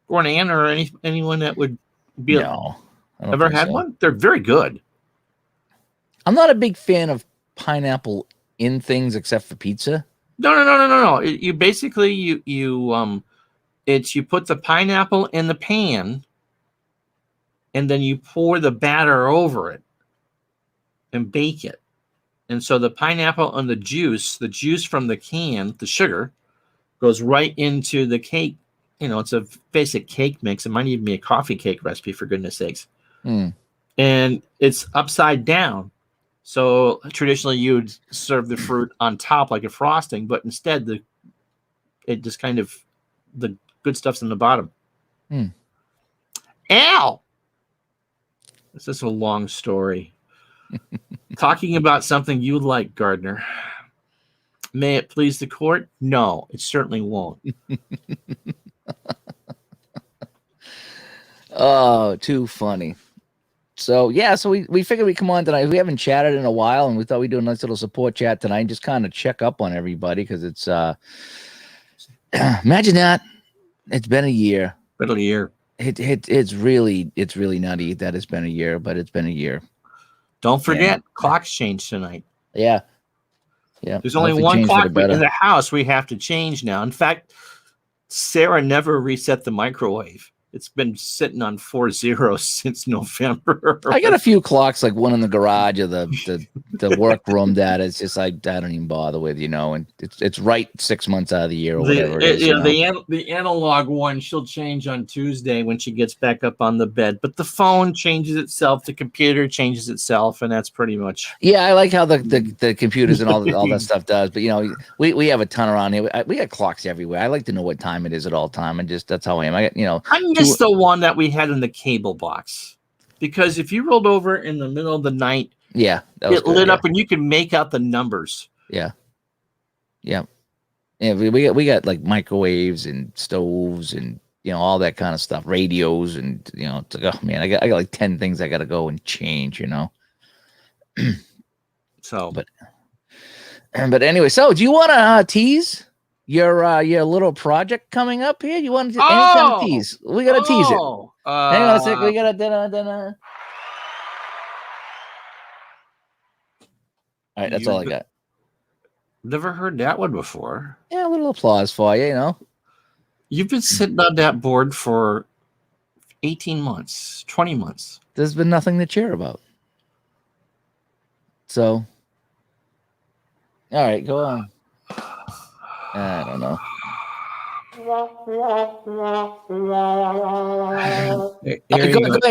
Or an aunt or anyone that would be
no, I don't
ever
think
had
so.
one? They're very good.
I'm not a big fan of pineapple in things except for pizza.
No. You basically you put the pineapple in the pan and then you pour the batter over it and bake it. And so the pineapple and the juice from the can, the sugar, goes right into the cake. It's a basic cake mix. It might even be a coffee cake recipe, for goodness sakes. And it's upside down. So traditionally you'd serve the fruit on top like a frosting, but instead the good stuff's in the bottom. Ow! This is a long story. Talking about something you like, Gardner. May it please the court? No, it certainly won't.
Oh, too funny. So we figured we'd come on tonight. We haven't chatted in a while, and we thought we'd do a nice little support chat tonight and just kind of check up on everybody because it's imagine that. It's been a year. It's really nutty that it's been a year, but it's been a year.
Don't forget, clocks change tonight.
Yeah.
There's only one clock in the house we have to change now. In fact, Sarah never reset the microwave. It's been sitting on 4-0 since November.
I got a few clocks, like one in the garage or the workroom that it's just like I don't even bother with, and it's right 6 months out of the year or whatever it is.
The analog one she'll change on Tuesday when she gets back up on the bed. But the phone changes itself, the computer changes itself, and that's pretty much.
Yeah, I like how the computers and all that stuff does. But we have a ton around here. We got clocks everywhere. I like to know what time it is at all time, and just that's how I am. I
miss the one that we had in the cable box, because if you rolled over in the middle of the night,
it
lit up and you can make out the numbers.
Yeah. We got like microwaves and stoves and all that kind of stuff, radios, and it's like, oh man, I got like 10 things I got to go and change.
So,
but anyway, so do you want to tease your little project coming up here? You want to any kind of tease? We gotta tease it. Hang on a sec. We gotta dinner. All right, that's all I got.
Never heard that one before.
Yeah, a little applause for you.
You've been sitting on that board for 18 months, 20 months.
There's been nothing to cheer about. So, all right, go on. I don't know. Go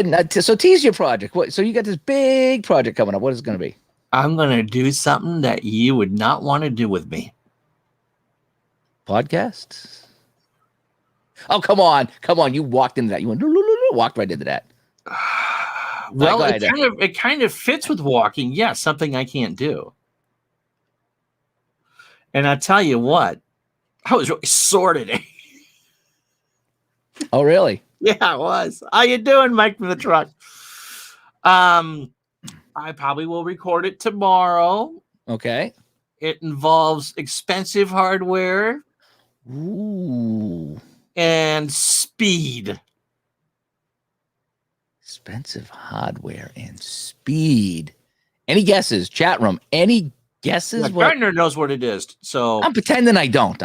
ahead. So tease your project. So you got this big project coming up. What is it going to be?
I'm going to do something that you would not want to do with me.
Podcasts? Oh, come on. You walked into that. You walked right into that.
Well, it kind of fits with walking. Yeah, something I can't do. And I tell you what, I was really sore today.
Oh, really?
Yeah, I was. How you doing, Mike from the truck? I probably will record it tomorrow.
Okay.
It involves expensive hardware.
Ooh.
And speed.
Expensive hardware and speed. Any guesses? Chat room. Any guesses?
Yeah, Gardner knows what it is. So
I'm pretending I don't.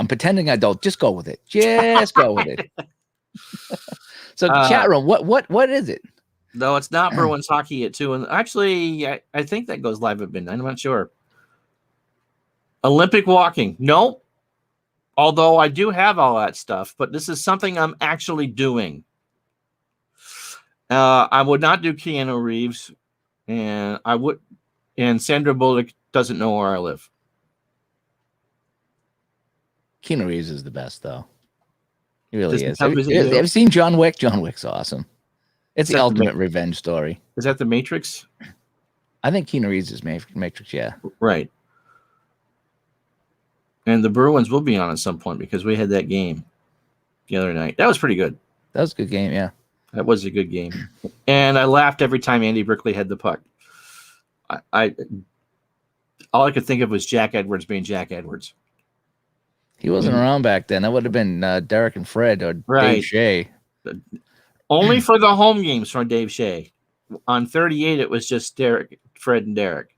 Just go with it. Just go with it. So chat room, what is it?
No, it's not Bruins hockey at 2. And actually, I think that goes live at midnight. I'm not sure. Olympic walking. Nope. Although I do have all that stuff, but this is something I'm actually doing. I would not do Keanu Reeves, and Sandra Bullock doesn't know where I live.
Keanu Reeves is the best, though. He really
Does he
is.
come
Have
visit
you,
you?
have you seen John Wick? John Wick's awesome. It's
Is
the
that
ultimate revenge story.
Is that the Matrix?
I think Keanu Reeves is Matrix, yeah.
Right. And the Bruins will be on at some point because we had that game the other night. That was pretty good.
That was a good game, yeah.
That was a good game. And I laughed every time Andy Brickley had the puck. I all I could think of was Jack Edwards being Jack Edwards.
He wasn't around back then. That would have been Derek and Fred or Dave Shea.
Only for the home games from Dave Shea. On 38, it was just Derek, Fred, and Derek.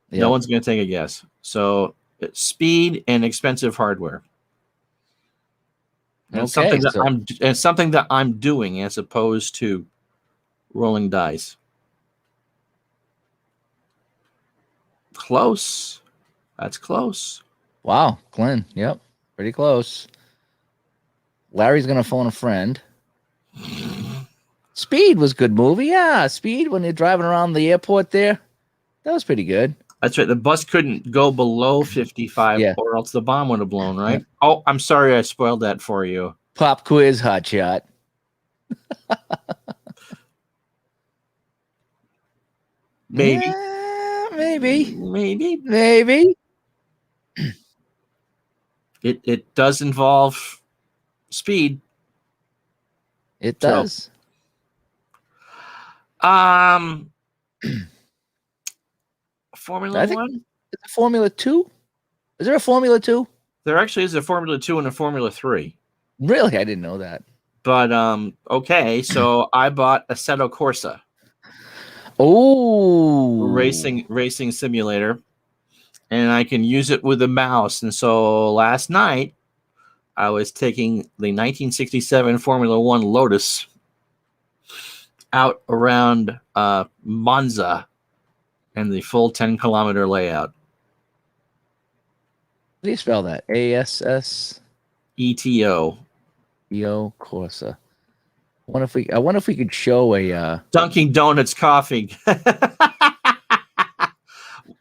Yep. No one's going to take a guess. So it's speed and expensive hardware. And
okay,
something that I'm doing as opposed to rolling dice. Close. That's close.
Wow, Glenn. Yep, pretty close. Larry's gonna phone a friend. Speed was a good movie. Yeah, Speed when you're driving around the airport there. That was pretty good.
That's right. The bus couldn't go below 55 or else the bomb would have blown, right? Yeah. Oh, I'm sorry I spoiled that for you.
Pop quiz, hot shot.
Maybe.
Yeah, maybe.
It does involve speed.
It does.
Formula One?
Is it Formula 2? Is there a Formula 2?
There actually is a Formula 2 and a Formula 3.
Really? I didn't know that.
But okay, so I bought Assetto Corsa.
Oh,
racing simulator, and I can use it with a mouse. And so last night I was taking the 1967 Formula One Lotus out around Monza and the full 10-kilometer layout.
How do you spell that? ASS
ETO.
EO Corsa. I wonder if we could show a
Dunkin' Donuts coffee.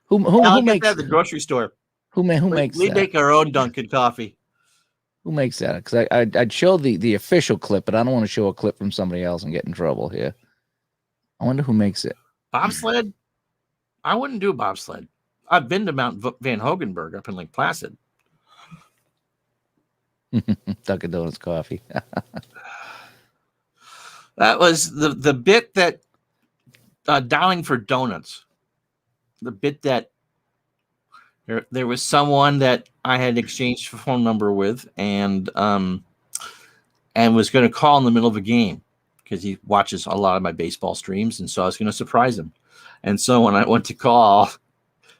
who makes
that at the grocery store?
Who makes
we
that?
make our own Dunkin' coffee.
Who makes that? Because I'd show the official clip, but I don't want to show a clip from somebody else and get in trouble here. I wonder who makes it.
Bobsled? I wouldn't do bobsled. I've been to Mount Van Hogenberg up in Lake Placid.
Dunkin' Donuts coffee.
That was the bit that dialing for donuts. The bit that there was someone that I had exchanged a phone number with and was going to call in the middle of a game because he watches a lot of my baseball streams, and so I was going to surprise him. And so when I went to call,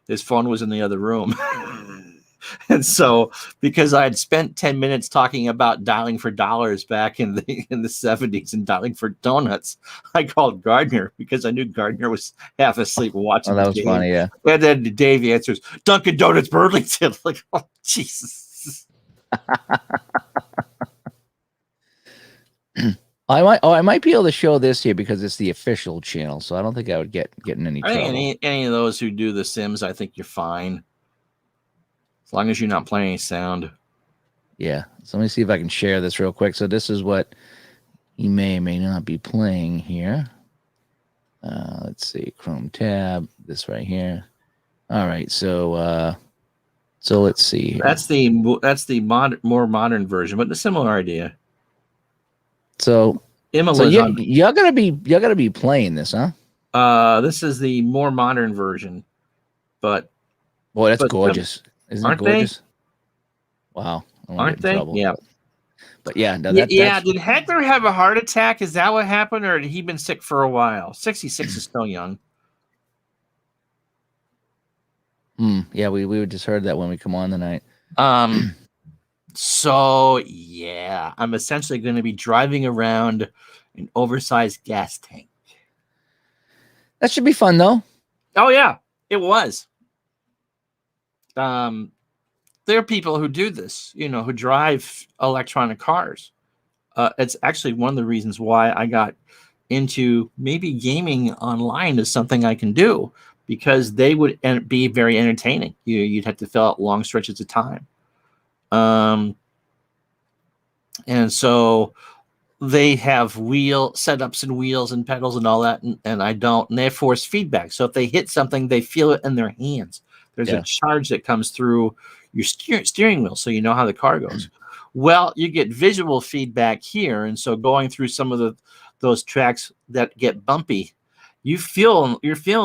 his phone was in the other room. And so, because I had spent 10 minutes talking about dialing for dollars back in the 70s and dialing for donuts, I called Gardner because I knew Gardner was half asleep watching.
Oh, that was
game.
funny, yeah.
And then Dave answers, Dunkin' Donuts Burlington. Like, oh, Jesus.
I might be able to show this here because it's the official channel, so I don't think I would get in any trouble.
I think any of those who do the Sims, I think you're fine. As long as you're not playing any sound.
Yeah. So let me see if I can share this real quick. So this is what he may or may not be playing here. Let's see. Chrome tab. This right here. All right. So let's see here.
That's the more modern version, but a similar idea.
So you're gonna be playing this, huh?
This is the more modern version, but
boy, that's gorgeous. Isn't it gorgeous?
They?
Wow.
Aren't they?
Trouble.
Yeah.
But yeah, no,
did Hector have a heart attack? Is that what happened, or had he been sick for a while? 66 is still young.
Yeah, we just heard that when we come on tonight.
So yeah, I'm essentially going to be driving around an oversized gas tank.
That should be fun, though.
Oh yeah, it was. There are people who do this, who drive electronic cars. It's actually one of the reasons why I got into maybe gaming online is something I can do, because they would be very entertaining. You'd have to fill out long stretches of time. And so they have wheel setups and wheels and pedals and all that, and I don't. And they have force feedback. So if they hit something, they feel it in their hands. There's a charge that comes through your steering wheel, so you know how the car goes. Well, you get visual feedback here, and so going through some of those tracks that get bumpy, you're feeling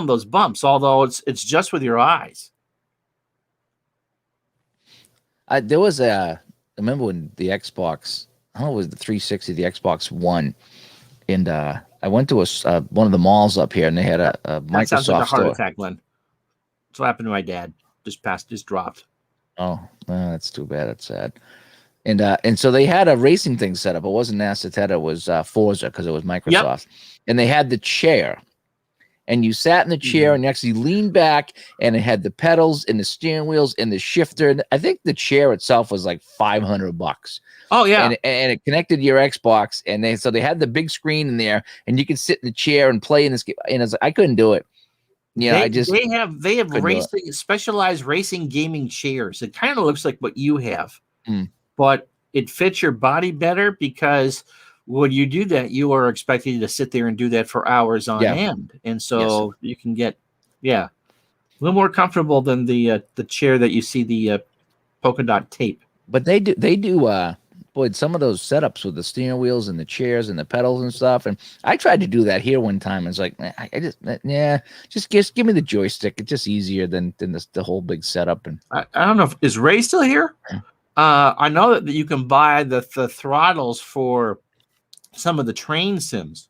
those bumps, although it's just with your eyes.
There was I remember when the Xbox, I don't know, it was the 360, the Xbox One, and I went to one of the malls up here, and they had a
That sounds like a
Microsoft
heart
store.
attack, Glenn. That's what happened to my dad. Just dropped.
Oh, that's too bad. That's sad. And so they had a racing thing set up. It wasn't Acetetta, it was Forza, because it was Microsoft. Yep. And they had the chair. And you sat in the chair and you actually leaned back, and it had the pedals and the steering wheels and the shifter. And I think the chair itself was like $500.
Oh yeah.
And it connected to your Xbox. And they had the big screen in there, and you could sit in the chair and play in this game. And I couldn't do it. You know,
they have racing, specialized racing gaming chairs. It kind of looks like what you have, but it fits your body better, because when you do that, you are expected to sit there and do that for hours on end, and so you can get a little more comfortable than the chair that you see the polka dot tape.
But they do boy, some of those setups with the steering wheels and the chairs and the pedals and stuff. And I tried to do that here one time. It's like, just give me the joystick. It's just easier than the whole big setup. And
I don't know, is Ray still here? I know that you can buy the throttles for some of the train sims.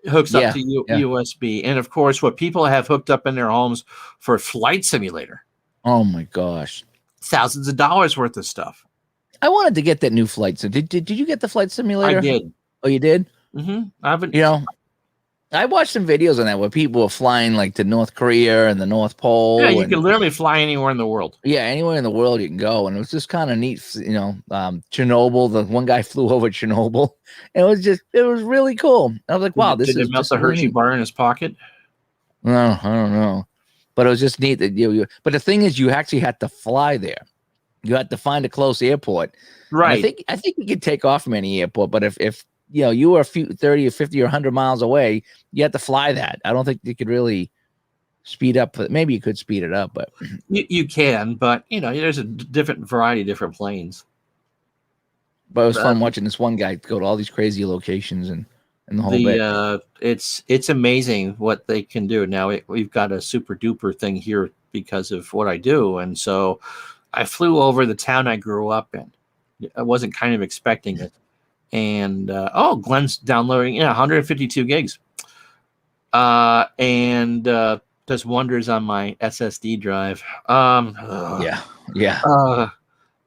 It hooks up to USB. And of course, what people have hooked up in their homes for Flight Simulator.
Oh my gosh.
Thousands of dollars worth of stuff.
I wanted to get that new flight. So did you get the Flight Simulator?
I did.
Oh, you did?
Mm-hmm. I haven't.
You know, I watched some videos on that where people were flying like to North Korea and the North Pole.
Yeah, you can literally fly anywhere in the world.
Yeah, anywhere in the world you can go, and it was just kind of neat. You know, Chernobyl. The one guy flew over Chernobyl, and it was really cool. I was like, wow,
did it melt the Hershey bar in his pocket?
No, I don't know, but it was just neat that you. But the thing is, you actually had to fly there. You had to find a close airport.
Right.
And I think you could take off from any airport, but if you know you were a few 30 or 50 or 100 miles away, you had to fly that. I don't think you could really speed up. Maybe you could speed it up, but
you can. But you know, there's a different variety of different planes.
But it was fun watching this one guy go to all these crazy locations and the whole bit.
It's amazing what they can do. Now we've got a super duper thing here because of what I do, and so I flew over the town I grew up in. I wasn't kind of expecting it. And Glenn's downloading 152 gigs. And does wonders on my SSD drive.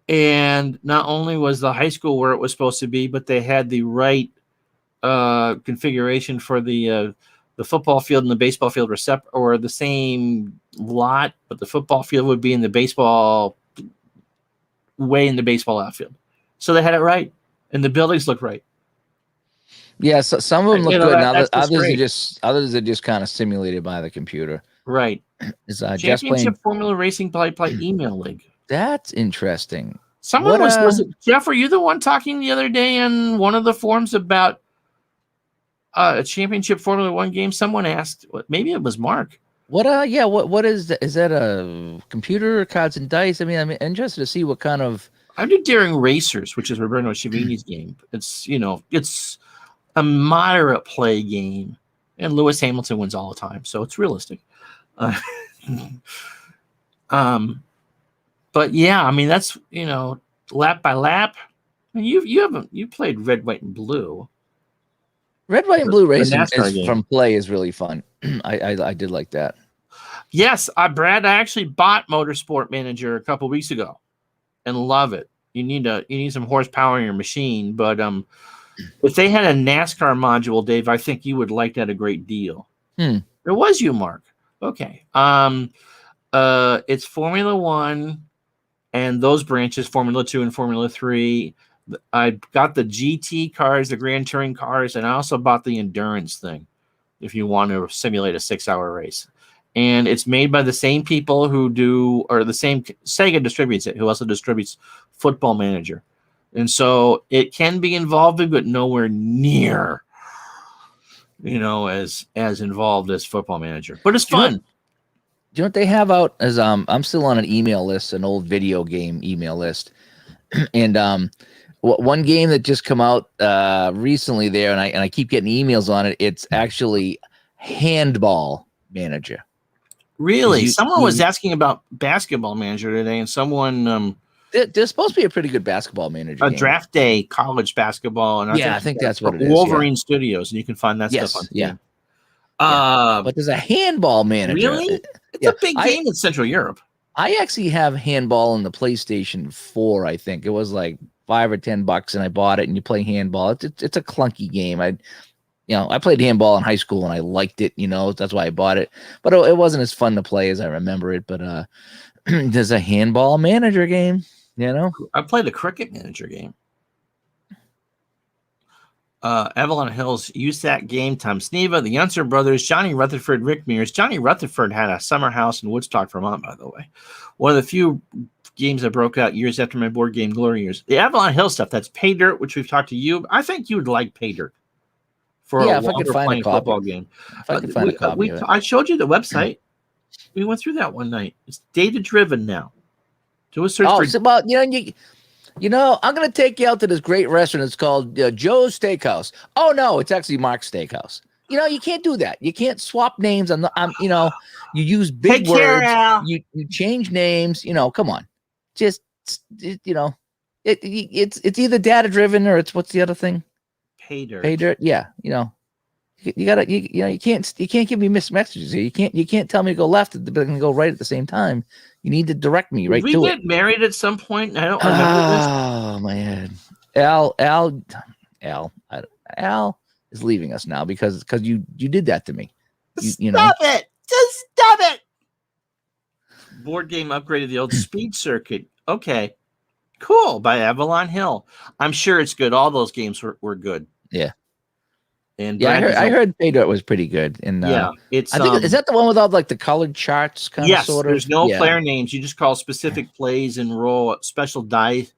And not only was the high school where it was supposed to be, but they had the right configuration for the football field and the baseball field were the same lot, but the football field would be in the baseball way in the baseball outfield. So they had it right, and the buildings look right.
Yeah, so some of them look good, and others are just kind of simulated by the computer.
Right.
Is
Championship Formula Racing play email league.
That's interesting.
Someone was it Jeff? Were you the one talking the other day in one of the forums about a Championship Formula One game? Someone asked. Maybe it was Mark.
What is that? Is that a computer, cards and dice? I mean, I'm interested to see what kind of.
I did Daring Racers, which is Roberto Civini's game. It's it's a moderate play game, and Lewis Hamilton wins all the time, so it's realistic. But yeah, I mean that's lap by lap. I mean, you played Red, White, and Blue.
Red, White, and Blue racing from play is really fun. I did like that.
Yes, Brad, I actually bought Motorsport Manager a couple weeks ago, and love it. You need some horsepower in your machine, but if they had a NASCAR module, Dave, I think you would like that a great deal. It was you, Mark. Okay. It's Formula One, and those branches, Formula 2 and Formula 3. I got the GT cars, the Grand Touring cars, and I also bought the endurance thing if you want to simulate a 6-hour race. and it's made by the same people who do, or the same Sega distributes it, who also distributes Football Manager. And so it can be involving, but nowhere near, as involved as Football Manager. But it's fun.
Do you know what they have out? As I'm still on an email list, an old video game email list, and one game that just come out recently there, and I keep getting emails on it. It's actually Handball Manager.
Really? Someone was asking about Basketball Manager today, and someone
there's supposed to be a pretty good Basketball Manager game.
Draft Day college basketball, and
I think that's what it is.
Wolverine Studios, and you can find that stuff on Steam.
But there's a Handball Manager.
Really? It's a big game in Central Europe.
I actually have Handball on the PlayStation 4. I think it was like $5 or $10, and I bought it. And you play handball. It's a clunky game. I played handball in high school and I liked it. That's why I bought it. But it wasn't as fun to play as I remember it. But there's a Handball Manager game.
I played a Cricket Manager game. Avalon Hills, USAC Game Time. Sneva, the Youncer Brothers, Johnny Rutherford, Rick Mears. Johnny Rutherford had a summer house in Woodstock, Vermont, by the way. One of the few games that broke out years after my board game glory years. The Avalon Hill stuff, that's Pay Dirt, which we've talked to you. I think you would like Pay Dirt for a
if I could find a
football game.
If I could find a copy of it.
I showed you the website. We went through that one night. It's data-driven now. Do a search for...
Well, I'm going to take you out to this great restaurant. It's called Joe's Steakhouse. Oh, no, it's actually Mark's Steakhouse. You can't do that. You can't swap names. You use big words. You change names. Come on. Just, it's either data-driven or it's, what's the other thing?
Pay Dirt.
Pay Dirt, yeah. You gotta, you can't give me mixed messages here. You can't tell me to go left but I can go right at the same time. You need to direct me right to it.
Did we get married at some point? I don't remember this.
Oh my head. Al is leaving us now because you did that to me.
Stop it! Just stop it! Board game upgraded the old speed circuit. Okay, cool. By Avalon Hill. I'm sure it's good. All those games were good.
Yeah.
And
I heard Pay Dirt was pretty good. And
it's.
I think is that the one with all like the colored charts kind of sort of?
There's no player names. You just call specific plays and roll special die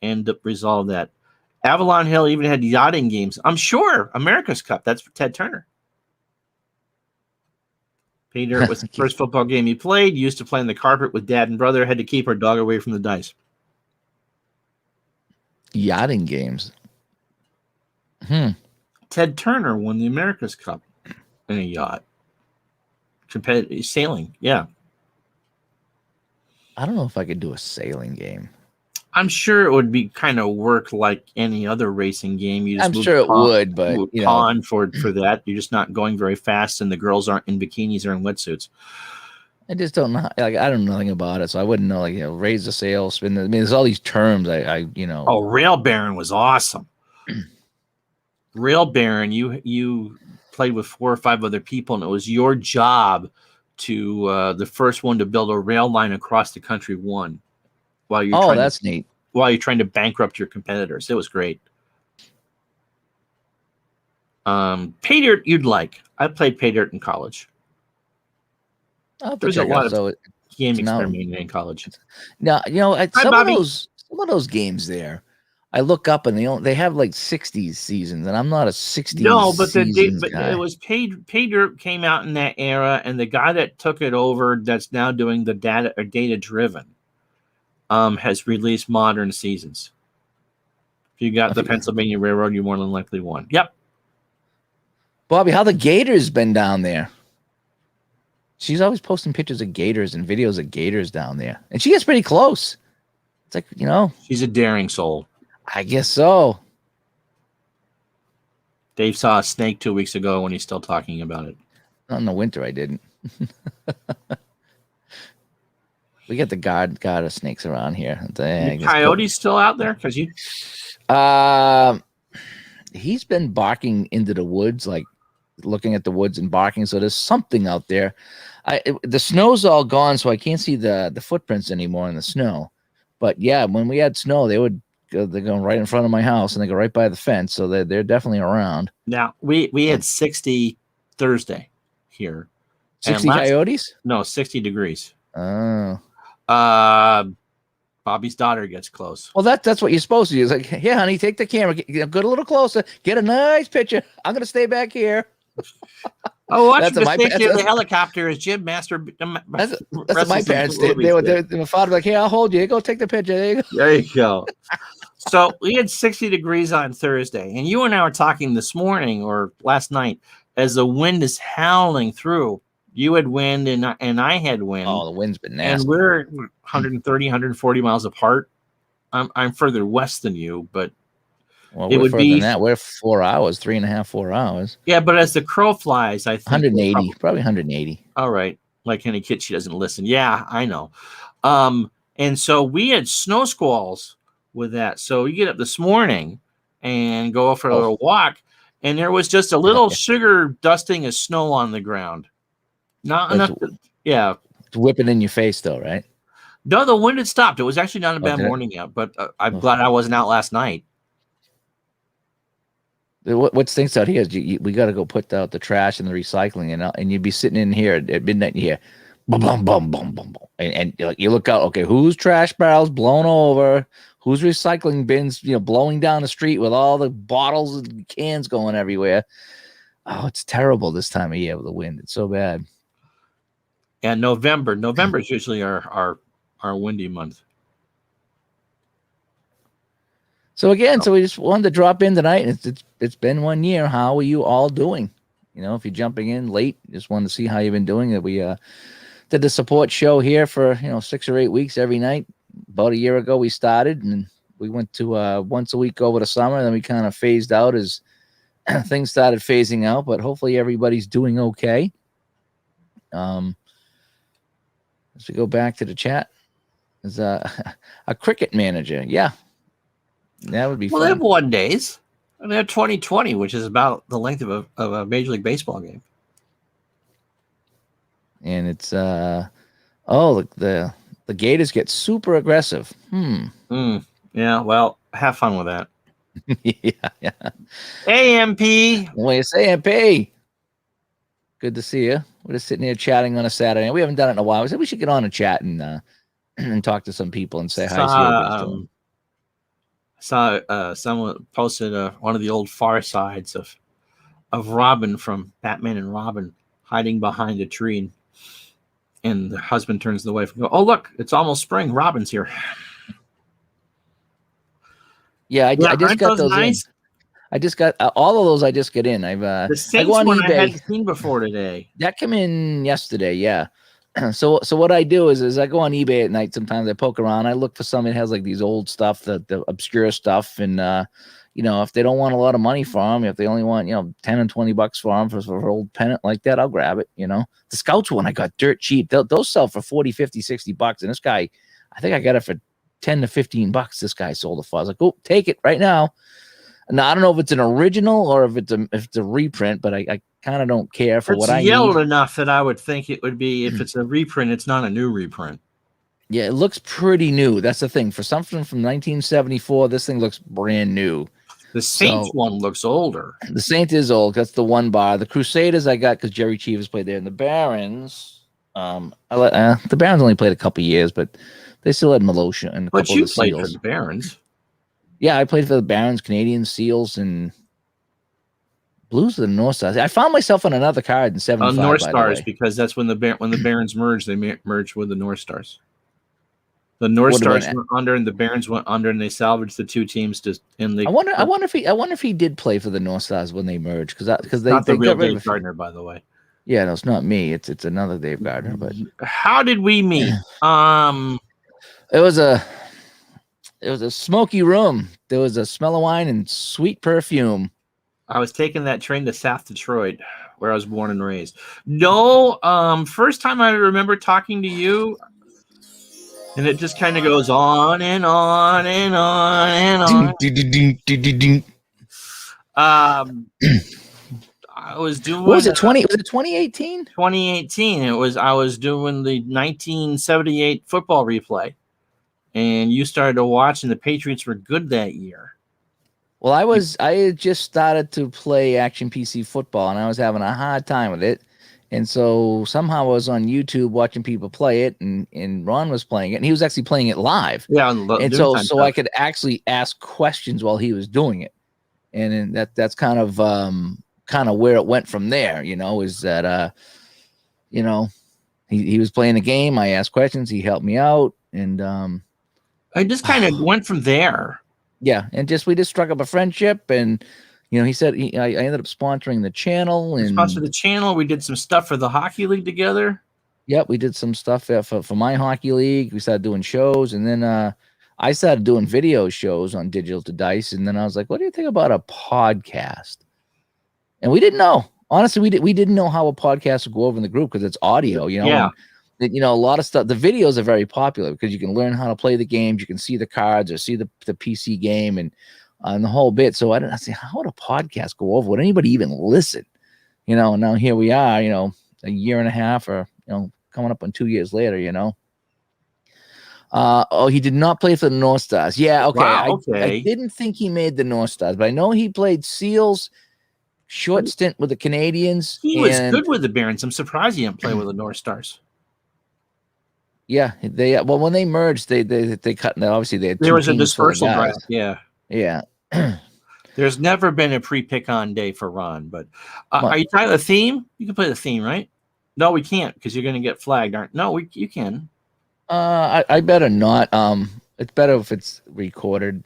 and resolve that. Avalon Hill even had yachting games. I'm sure America's Cup. That's for Ted Turner. Pay Dirt was the first football game he played. He used to play on the carpet with dad and brother. Had to keep our dog away from the dice.
Yachting games.
Ted Turner won the America's Cup in a yacht. Competitive sailing, yeah.
I don't know if I could do a sailing game.
I'm sure it would be kind of work like any other racing game.
I'm sure it would, but
pawn for that. You're just not going very fast, and the girls aren't in bikinis or in wetsuits.
I just don't know. I don't know nothing about it, so I wouldn't know. Raise the sail, spin the. I mean, there's all these terms.
Oh, Rail Baron was awesome. Rail Baron, you played with 4 or 5 other people, and it was your job to the first one to build a rail line across the country won.
That's neat.
While you're trying to bankrupt your competitors. It was great. Pay Dirt you'd like. I played Pay Dirt in college. There's a lot of game experimenting in college.
Now, some of those games there, I look up and they have like 60s seasons, and I'm not a 60s.
No, but it was Pay Dirt came out in that era, and the guy that took it over, that's now doing the data driven, has released modern seasons. If you got the Pennsylvania Railroad, you more than likely won. Yep.
Bobby, how the Gators been down there? She's always posting pictures of gators and videos of gators down there, and she gets pretty close. It's like
she's a daring soul.
I guess so.
Dave saw a snake 2 weeks ago when he's still talking about it.
Not in the winter, I didn't. We get the god of snakes around here.
Coyote's still out there? Because
he's been barking into the woods, like looking at the woods and barking. So there's something out there. The snow's all gone, so I can't see the footprints anymore in the snow. But yeah, when we had snow, they're going right in front of my house, and they go right by the fence. So they're definitely around.
Now we had 60 Thursday here, And
60 coyotes?
No, 60 degrees.
Oh.
Bobby's daughter gets close.
Well, that's what you're supposed to do. It's like, here, honey, take the camera, get a little closer, get a nice picture. I'm gonna stay back here.
Oh, watching
That's
the
my
safety of the helicopter as Jim
that's what my parents did. My father was like, here, I'll hold you. Go take the picture. There you go.
There you go. So we had 60 degrees on Thursday, and you and I were talking this morning or last night as the wind is howling through. You had wind and I had wind.
Oh, the wind's been nasty.
And we're 130, 140 miles apart. I'm further west than you, but
well, we're further than that. We're 4 hours, 3.5, 4 hours.
Yeah, but as the crow flies, I think
180, probably 180.
All right. Like any kid, she doesn't listen. Yeah, I know. And so we had snow squalls with that. So you get up this morning and go for a little walk, and there was just a little sugar dusting of snow on the ground. Not enough.
It's whipping in your face, though, right?
No, the wind had stopped. It was actually not a bad morning yet, but I'm glad I wasn't out last night.
What stinks out here is we got to go put out the trash and the recycling, and you'd be sitting in here at midnight and you hear boom, boom, boom, boom, boom, boom. And you look out, okay, whose trash barrels blown over? Whose recycling bins, blowing down the street with all the bottles and cans going everywhere? Oh, it's terrible this time of year with the wind. It's so bad.
And November is usually our windy month.
So again, so we just wanted to drop in tonight. It's been 1 year. How are you all doing? If you're jumping in late, just wanted to see how you've been doing. That we did the support show here for 6 or 8 weeks every night. About a year ago we started, and we went to once a week over the summer. Then we kind of phased out as things started phasing out. But hopefully everybody's doing okay. As we go back to the chat, is a cricket manager. Yeah. That would be fun.
They have 1 days. And they have 2020, which is about the length of a Major League Baseball game.
And it's the Gators get super aggressive.
Yeah, well, have fun with that.
yeah.
AMP.
Well, it's AMP. Good to see you. We're just sitting here chatting on a Saturday. We haven't done it in a while. We said we should get on and chat and talk to some people and say hi. See how everybody's doing.
Saw someone posted one of the old Far Sides of Robin from Batman and Robin hiding behind a tree, and the husband turns to the wife and goes, "Oh, look, it's almost spring. Robin's here."
Yeah, I just got those nice? In. I just got all of those. I just get in.
The Saints one I hadn't seen before today.
That came in yesterday. Yeah. So what I do is I go on eBay at night. Sometimes I poke around. I look for something that has like these old stuff, the obscure stuff, and if they don't want a lot of money for them, if they only want 10 and $20 for them for an old pennant like that, I'll grab it. The Scouts one I got dirt cheap. Those sell for $40, $50, $60, and this guy, I think I got it for $10 to $15. This guy sold it for. I was like, oh, take it right now. Now I don't know if it's an original or if it's a reprint, but I kind of don't care for what I need. It's
yellowed enough that I would think it would be, if it's a reprint, it's not a new reprint.
Yeah, it looks pretty new. That's the thing. For something from 1974, this thing looks brand new.
The Saints one looks older.
The Saints is old. That's the one bar. The Crusaders I got because Jerry Cheevers played there. And the Barons, the Barons only played a couple years, but they still had Malosha and a couple of the Seals.
But you played for the Barons.
Yeah, I played for the Barons, Canadians, Seals, and Blues of the North Stars. I found myself on another card in 75.
North Stars, because that's when the Barons merged. They merged with the North Stars. The North Stars went under, and the Barons went under, and they salvaged the two teams. I
wonder if he did play for the North Stars when they merged, because they
not the real
got rid
Dave
of
Gardner, by the way.
Yeah, no, it's not me. It's another Dave Gardner. But
how did we meet?
It was a smoky room. There was a smell of wine and sweet perfume.
I was taking that train to South Detroit, where I was born and raised. No, first time I remember talking to you, and it just kind of goes on and on and on and on. I was doing.
What was it? Was it 2018?
2018. I was doing the 1978 football replay. And you started to watch, and the Patriots were good that year.
Well, I had just started to play Action PC football, and I was having a hard time with it. And so somehow I was on YouTube watching people play it, and Ron was playing it, and he was actually playing it live.
Yeah, on
And
noon time
so I
stuff.
could actually ask questions while he was doing it. And then that's kind of where it went from there, is that he was playing the game, I asked questions, he helped me out, and
I just kind of went from there.
yeah, and we just struck up a friendship, and he said I ended up sponsoring the channel,
We sponsored the channel. We did some stuff for the hockey league together.
Yep, we did some stuff for my hockey league. We started doing shows, and then I started doing video shows on Digital to Dice. And then I was like, "What do you think about a podcast?" And we didn't know. Honestly, we didn't know how a podcast would go over in the group because it's audio,
Yeah.
And a lot of stuff. The videos are very popular because you can learn how to play the games. You can see the cards or see the PC game and the whole bit. So I say, how would a podcast go over? Would anybody even listen? And now here we are. A year and a half or coming up on 2 years later. He did not play for the North Stars. Yeah, okay.
Wow,
I didn't think he made the North Stars, but I know he played Seals, short stint with the Canadians.
He was good with the Barons. I'm surprised he didn't play with the North Stars.
Yeah, when they merged, they cut. Obviously, they had
there was a dispersal draft. Yeah. There's never been a pre-pick on day for Ron, but are you trying the theme? You can play the theme, right? No, we can't because you're going to get flagged. You can.
I better not. It's better if it's recorded.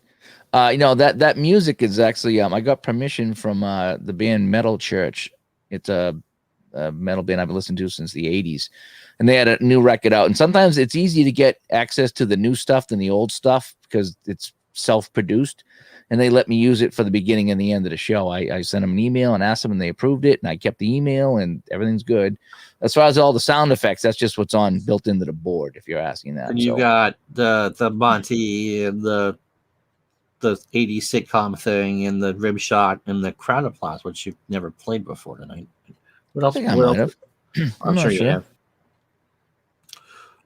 That music is actually I got permission from the band Metal Church. It's a metal band I've been listening to since the 80s, and they had a new record out. And sometimes it's easy to get access to the new stuff than the old stuff because it's self-produced, and they let me use it for the beginning and the end of the show. I sent them an email and asked them, and they approved it, and I kept the email, and everything's good. As far as all the sound effects, that's just what's built into the board, if you're asking that.
And you got the Monty and the 80s sitcom thing and the rib shot and the crowd applause, which you've never played before tonight. What else?
I might have.
I'm sure you have.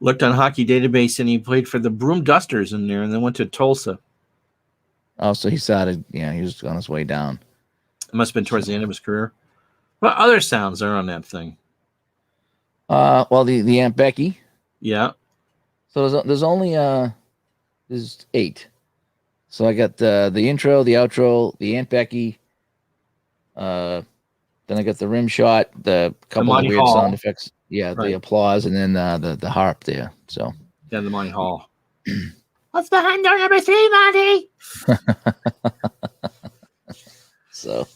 Looked on Hockey Database, and he played for the Broom Dusters in there, and then went to Tulsa.
Oh, so he started. Yeah, he was on his way down.
It must have been towards the end of his career. What other sounds are on that thing?
Well, the Aunt Becky.
Yeah.
So there's only there's 8. So I got the intro, the outro, the Aunt Becky. Then I got the rim shot, the couple of weird sound effects. Yeah, right. The applause, and then the harp there. So
yeah, the Monty Hall. What's behind door number 3, Monty?
So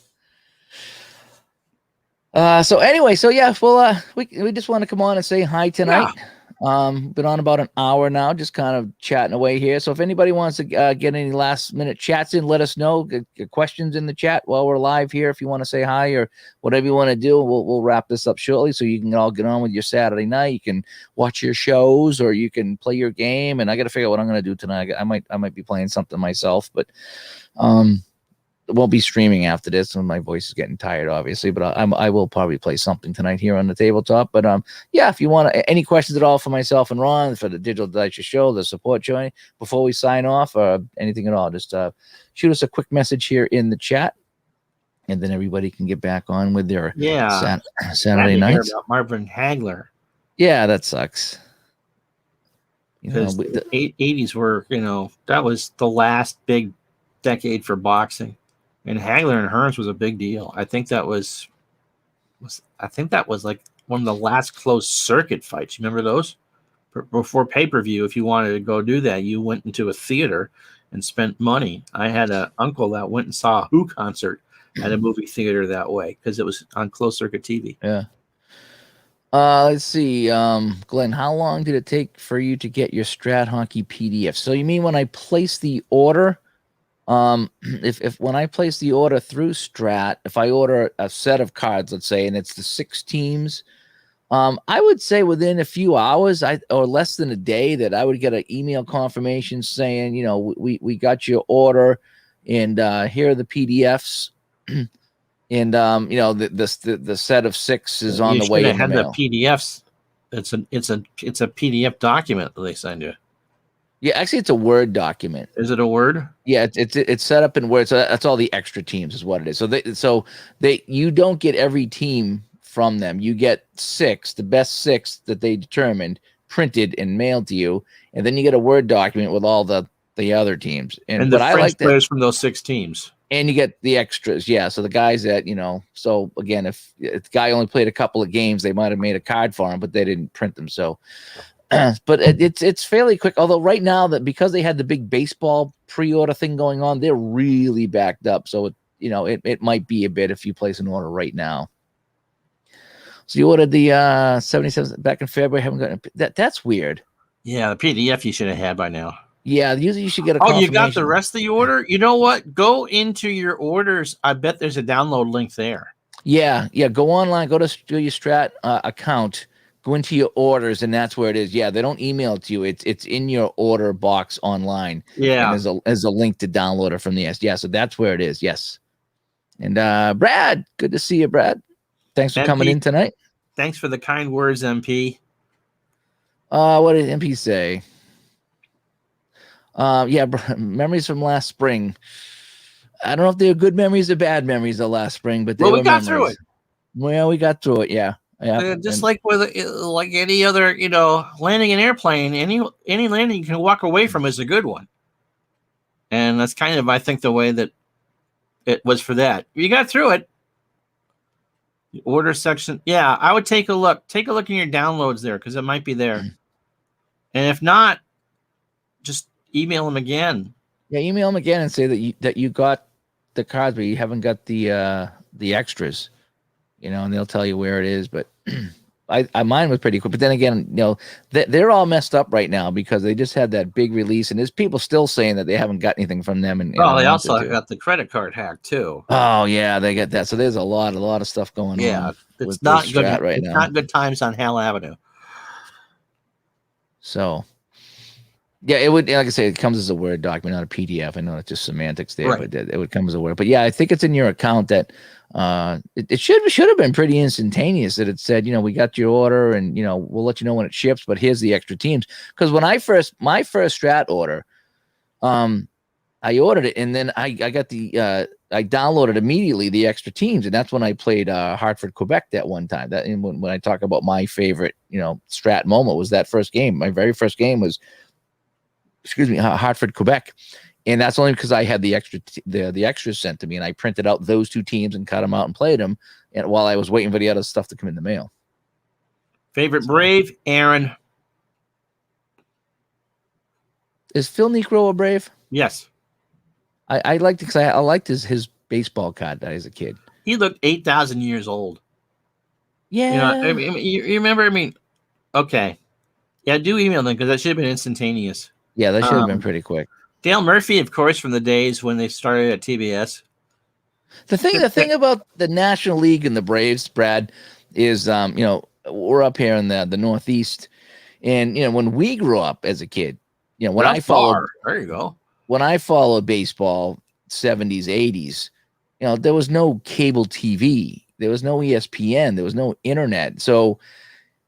anyway, well, we just want to come on and say hi tonight. Yeah. Been on about an hour now, just kind of chatting away here. So if anybody wants to get any last minute chats in, let us know. Get questions in the chat while we're live here. If you want to say hi or whatever you want to do, we'll wrap this up shortly so you can all get on with your Saturday night. You can watch your shows or you can play your game. And I got to figure out what I'm going to do tonight. I might be playing something myself, but won't be streaming after this, and my voice is getting tired, obviously. But I will probably play something tonight here on the tabletop. But yeah, if you want any questions at all for myself and Ron for the Digital Dice Show, the support joint, before we sign off, or anything at all, just shoot us a quick message here in the chat, and then everybody can get back on with their Saturday nights.
About Marvin Hagler.
Yeah, that sucks.
Because the 80s were, that was the last big decade for boxing. And Hagler and Hearns was a big deal. I think that was like one of the last closed circuit fights. You remember those? Before pay-per-view, if you wanted to go do that, you went into a theater and spent money. I had an uncle that went and saw a Who concert at a movie theater that way because it was on closed circuit TV.
Yeah. Let's see, Glenn, how long did it take for you to get your Strat Hockey PDF? So you mean when I place the order? If when I place the order through Strat, if I order a set of cards, let's say, and it's the 6 teams, I would say within a few hours, or less than a day, that I would get an email confirmation saying, we got your order, and here are the PDFs, and the set of 6 is on the way in the mail.
The PDFs. It's a PDF document that they send you.
Yeah, actually, it's a Word document.
Is it a Word?
Yeah, it's set up in Word. So that's all the extra teams is what it is. So you don't get every team from them. You get 6, the best 6 that they determined, printed and mailed to you, and then you get a Word document with all the other teams.
And the
But I
French
like that.
players from those 6 teams.
And you get the extras, yeah. So the guys that so again, if the guy only played a couple of games, they might have made a card for him, but they didn't print them. So, but it's fairly quick. Although right now that because they had the big baseball pre-order thing going on, they're really backed up. So it might be a bit if you place an order right now. So you ordered the 77 back in February. Haven't gotten that's weird.
Yeah, the PDF you should have had by now.
Yeah, usually you should get a
you got the rest of the order? You know what? Go into your orders. I bet there's a download link there.
Yeah. Go online, go to your Strat account, go into your orders, and that's where it is. Yeah, they don't email it to you. It's in your order box online.
Yeah.
And there's a link to download it from the S. Yeah, so that's where it is. Yes. And Brad, good to see you, Brad. Thanks for coming in tonight.
Thanks for the kind words, MP.
What did MP say? Memories from last spring. I don't know if they were good memories or bad memories of last spring, but
we got through it.
Well, we got through it. Yeah.
Just like with like any other, landing an airplane, any landing you can walk away from is a good one. And that's kind of, I think, the way that it was for that. You got through it. The order section. Yeah, I would take a look. Take a look in your downloads there because it might be there. And if not, just email them again.
Yeah, email them again and say that you got the cards, but you haven't got the extras. And they'll tell you where it is. But mine was pretty cool. But then again, they're all messed up right now because they just had that big release, and there's people still saying that they haven't got anything from them. And
they also got the credit card hack too.
Oh yeah, they get that. So there's a lot of stuff going on.
Yeah, it's not good right now. Not good times on Hell Avenue.
So. Yeah, it would, like I say, it comes as a Word document, not a PDF. I know it's just semantics there, right. But it would come as a Word. But yeah, I think it's in your account that it should have been pretty instantaneous that it said, we got your order and, we'll let you know when it ships, but here's the extra teams. Because when my first Strat order, I ordered it and then I got I downloaded immediately the extra teams, and that's when I played Hartford, Quebec that one time. That when I talk about my favorite, Strat moment was that first game. My very first game was Hartford, Quebec. And that's only because I had the extras sent to me, and I printed out those 2 teams and cut them out and played them. And while I was waiting for the other stuff to come in the mail.
Favorite Brave, Aaron.
Is Phil Niekro a Brave?
Yes.
I liked it because I liked his baseball card as a kid.
He looked 8,000 years old.
Yeah.
You remember, okay. Yeah, do email them because that should have been instantaneous.
Yeah, that should have been pretty quick.
Dale Murphy, of course, from the days when they started at TBS.
The thing about the National League and the Braves, Brad, is we're up here in the Northeast, and when we grew up as a kid, when I followed,
there you go.
When I followed baseball, 70s, 80s, there was no cable TV, there was no ESPN, there was no internet, so.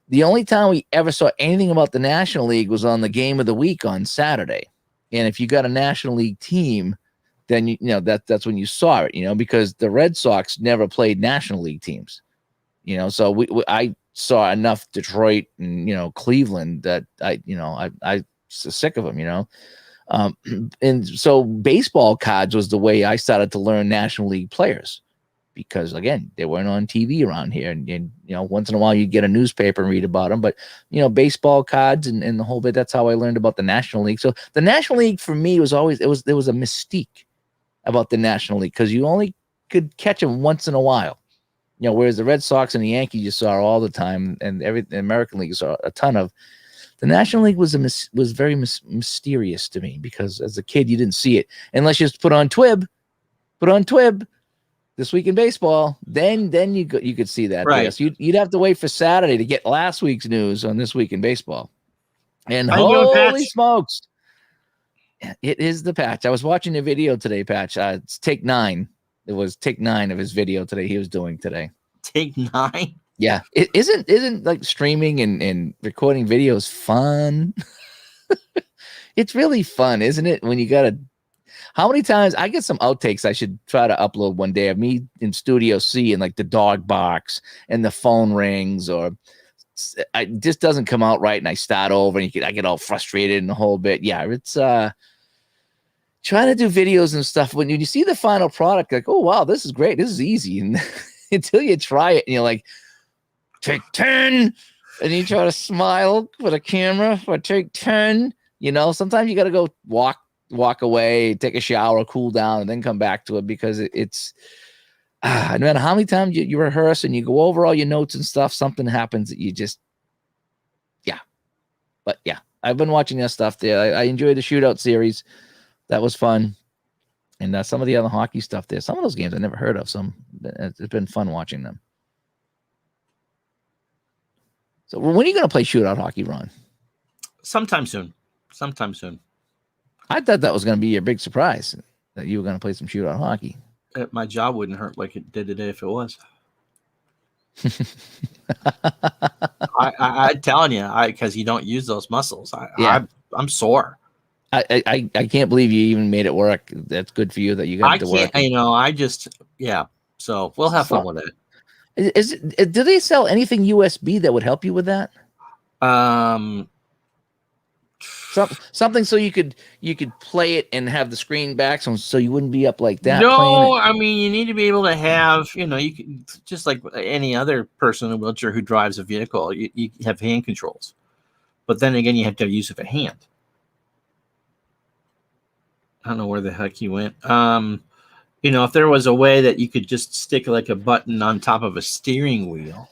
The only time we ever saw anything about the National League was on the game of the week on Saturday. And if you got a National League team, then that's when you saw it, because the Red Sox never played National League teams. So I saw enough Detroit and Cleveland that I was sick of them, and so baseball cards was the way I started to learn National League players. Because again, they weren't on TV around here, and once in a while you get a newspaper and read about them. But baseball cards and the whole bit. That's how I learned about the National League. So the National League for me was always there was a mystique about the National League because you only could catch them once in a while. Whereas the Red Sox and the Yankees you saw all the time, and the American League you saw a ton of. The National League was very mysterious to me because as a kid you didn't see it unless you just put on Twib. This week in baseball, then you could see that.
Right.
Yes, you'd have to wait for Saturday to get last week's news on this week in baseball. And holy smokes, it is the Patch. I was watching a video today, Patch. It's take 9. It was take 9 of his video today. He was doing today.
Take 9.
Yeah, it isn't like streaming and recording videos fun. It's really fun, isn't it? When you gotta. How many times I get some outtakes I should try to upload one day of me in Studio C and like the dog barks and the phone rings, or it just doesn't come out right, and I start over and I get all frustrated and the whole bit. Yeah, it's trying to do videos and stuff. When you see the final product, like, oh wow, this is great, this is easy, and until you try it and you're like, take 10, and you try to smile for the camera for take 10. Sometimes you got to go walk away, take a shower, cool down, and then come back to it, because it's no matter how many times you rehearse and you go over all your notes and stuff, something happens that you just, yeah. But yeah, I've been watching that stuff there. I enjoyed the shootout series. That was fun. And some of the other hockey stuff there, some of those games I never heard of. It's been fun watching them. So when are you going to play shootout hockey, Ron?
Sometime soon.
I thought that was going to be your big surprise, that you were going to play some shootout hockey.
My jaw wouldn't hurt like it did today if it was. I'm telling you, because you don't use those muscles. I'm sore.
I can't believe you even made it work. That's good for you that you got to work.
So we'll have fun with
it. Do they sell anything USB that would help you with that? Something so you could play it and have the screen back, so you wouldn't be up like that.
No, I mean, you need to be able to have, you can, just like any other person in a wheelchair who drives a vehicle, you have hand controls, but then again, you have to have use of a hand. I don't know where the heck he went. If there was a way that you could just stick like a button on top of a steering wheel,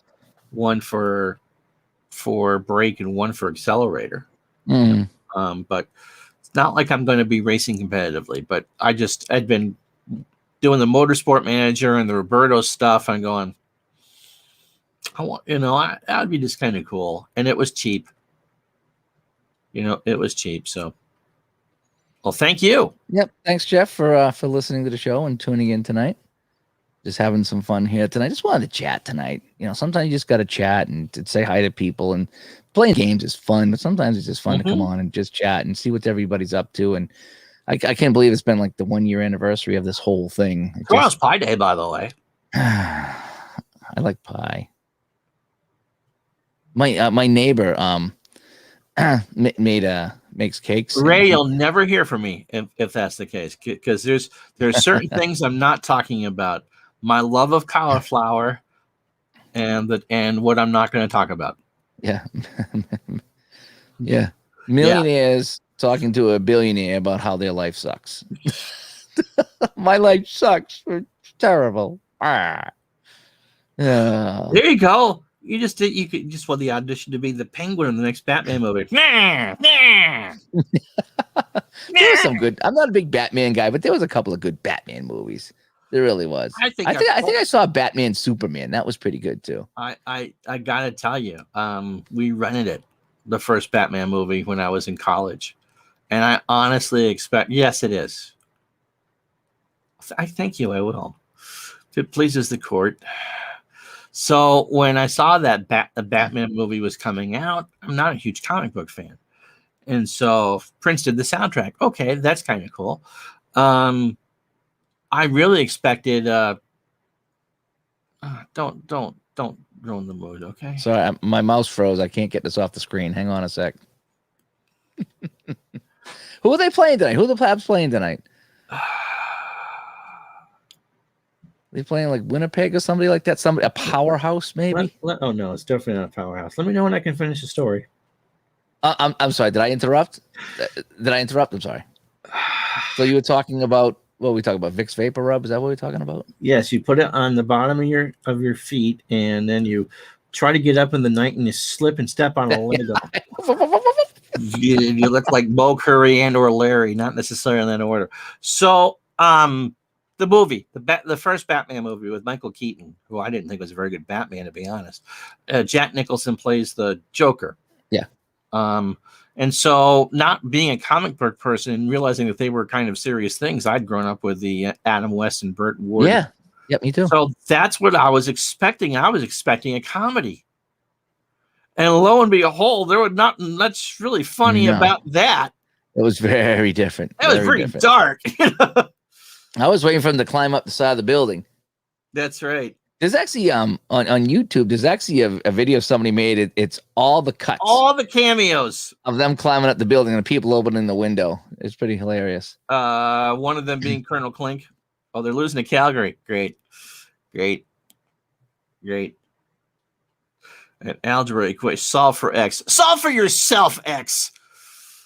one for brake and one for accelerator. But it's not like I'm going to be racing competitively, but I'd been doing the motorsport manager and the Roberto stuff. I'm going, that would be just kind of cool. And it was cheap. So, well, thank you.
Yep. Thanks, Jeff, for listening to the show and tuning in tonight. Just having some fun here tonight. Just wanted to chat tonight. Sometimes you just got to chat and to say hi to people, and playing games is fun, but sometimes it's just fun to come on and just chat and see what everybody's up to. And I can't believe it's been like the 1-year anniversary of this whole thing.
Tomorrow's Pie Day, by the way.
I like pie. My neighbor makes cakes.
Ray, you'll never hear from me if that's the case, because there's certain things I'm not talking about. My love of cauliflower and what I'm not going to talk about.
Yeah. Yeah. Millionaires talking to a billionaire about how their life sucks. My life sucks. It's terrible. There
you go. You just want the audition to be the Penguin in the next Batman movie.
There was some good. I'm not a big Batman guy, but there was a couple of good Batman movies. There really was. I think I saw Batman Superman. That was pretty good too.
I gotta tell you, we rented it, the first Batman movie, when I was in college, and I honestly expect. Yes, it is. I thank you. I will, if it pleases the court. So when I saw that the Batman movie was coming out, I'm not a huge comic book fan, and so Prince did the soundtrack. Okay, that's kind of cool. I really expected. Don't ruin the mood, okay?
Sorry, my mouse froze. I can't get this off the screen. Hang on a sec. Who are they playing tonight? Who are the Plabs playing tonight? They playing like Winnipeg or somebody like that? A powerhouse, maybe?
Oh no, it's definitely not a powerhouse. Let me know when I can finish the story.
I'm sorry. Did I interrupt? I'm sorry. So you were talking about. What we talking about? Vicks Vapor Rub? Is that what we're talking about?
Yes, you put it on the bottom of your feet, and then you try to get up in the night and you slip and step on a Lego. you look like Bo Curry and or Larry, not necessarily in that order. So, the movie, the first Batman movie with Michael Keaton, who I didn't think was a very good Batman, to be honest. Jack Nicholson plays the Joker.
Yeah.
And so, not being a comic book person and realizing that they were kind of serious things, I'd grown up with the Adam West and Burt Ward.
Yeah, yep, me too.
So that's what I was expecting. I was expecting a comedy, and lo and behold, there was nothing that's really funny about that.
It was very different.
That was
Very
pretty
different.
dark.
I was waiting for him to climb up the side of the building.
That's right.
There's actually on YouTube, there's actually a video somebody made. It's all the cuts,
all the cameos
of them climbing up the building and the people opening the window. It's pretty hilarious.
One of them being Colonel Klink. Oh, they're losing to Calgary. Great. An algebra equation. Solve for X. Solve for yourself, X.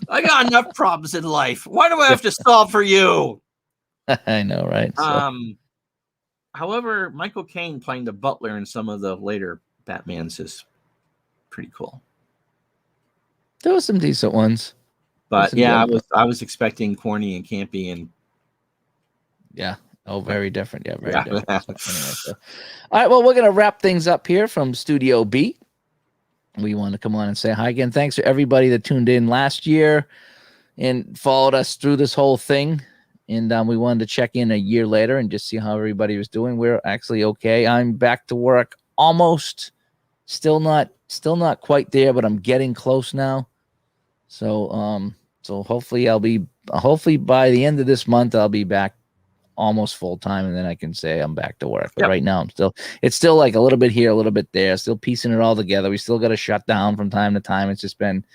I got enough problems in life. Why do I have to solve for you?
I know, right? So.
However, Michael Caine playing the butler in some of the later Batmans is pretty cool.
There were some decent ones.
But yeah, I was expecting corny and campy and
yeah. Oh, very different. Yeah, very different. So anyway, so. All right, well, we're gonna wrap things up here from Studio B. We want to come on and say hi again. Thanks to everybody that tuned in last year and followed us through this whole thing. And we wanted to check in a year later and just see how everybody was doing. We're actually okay. I'm back to work almost. Still not quite there, but I'm getting close now. So hopefully hopefully by the end of this month I'll be back almost full time, and then I can say I'm back to work. But right now it's still like a little bit here, a little bit there, still piecing it all together. We still got to shut down from time to time. It's been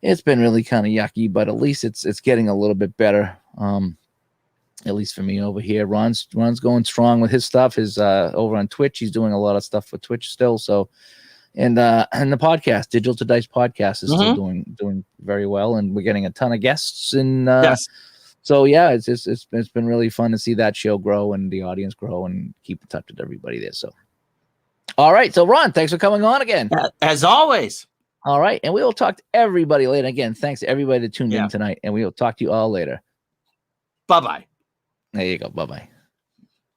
really kind of yucky, but at least it's getting a little bit better. At least for me over here. Ron's going strong with his stuff. His over on Twitch, he's doing a lot of stuff for Twitch still. So, and the podcast, Digital to Dice podcast, is still doing very well, and we're getting a ton of guests. And
yes.
So yeah, it's been really fun to see that show grow and the audience grow and keep in touch with everybody there. So, all right. So Ron, thanks for coming on again.
As always.
All right, and we will talk to everybody later. Again, thanks to everybody that tuned in tonight, and we will talk to you all later.
Bye-bye.
There you go. Bye-bye.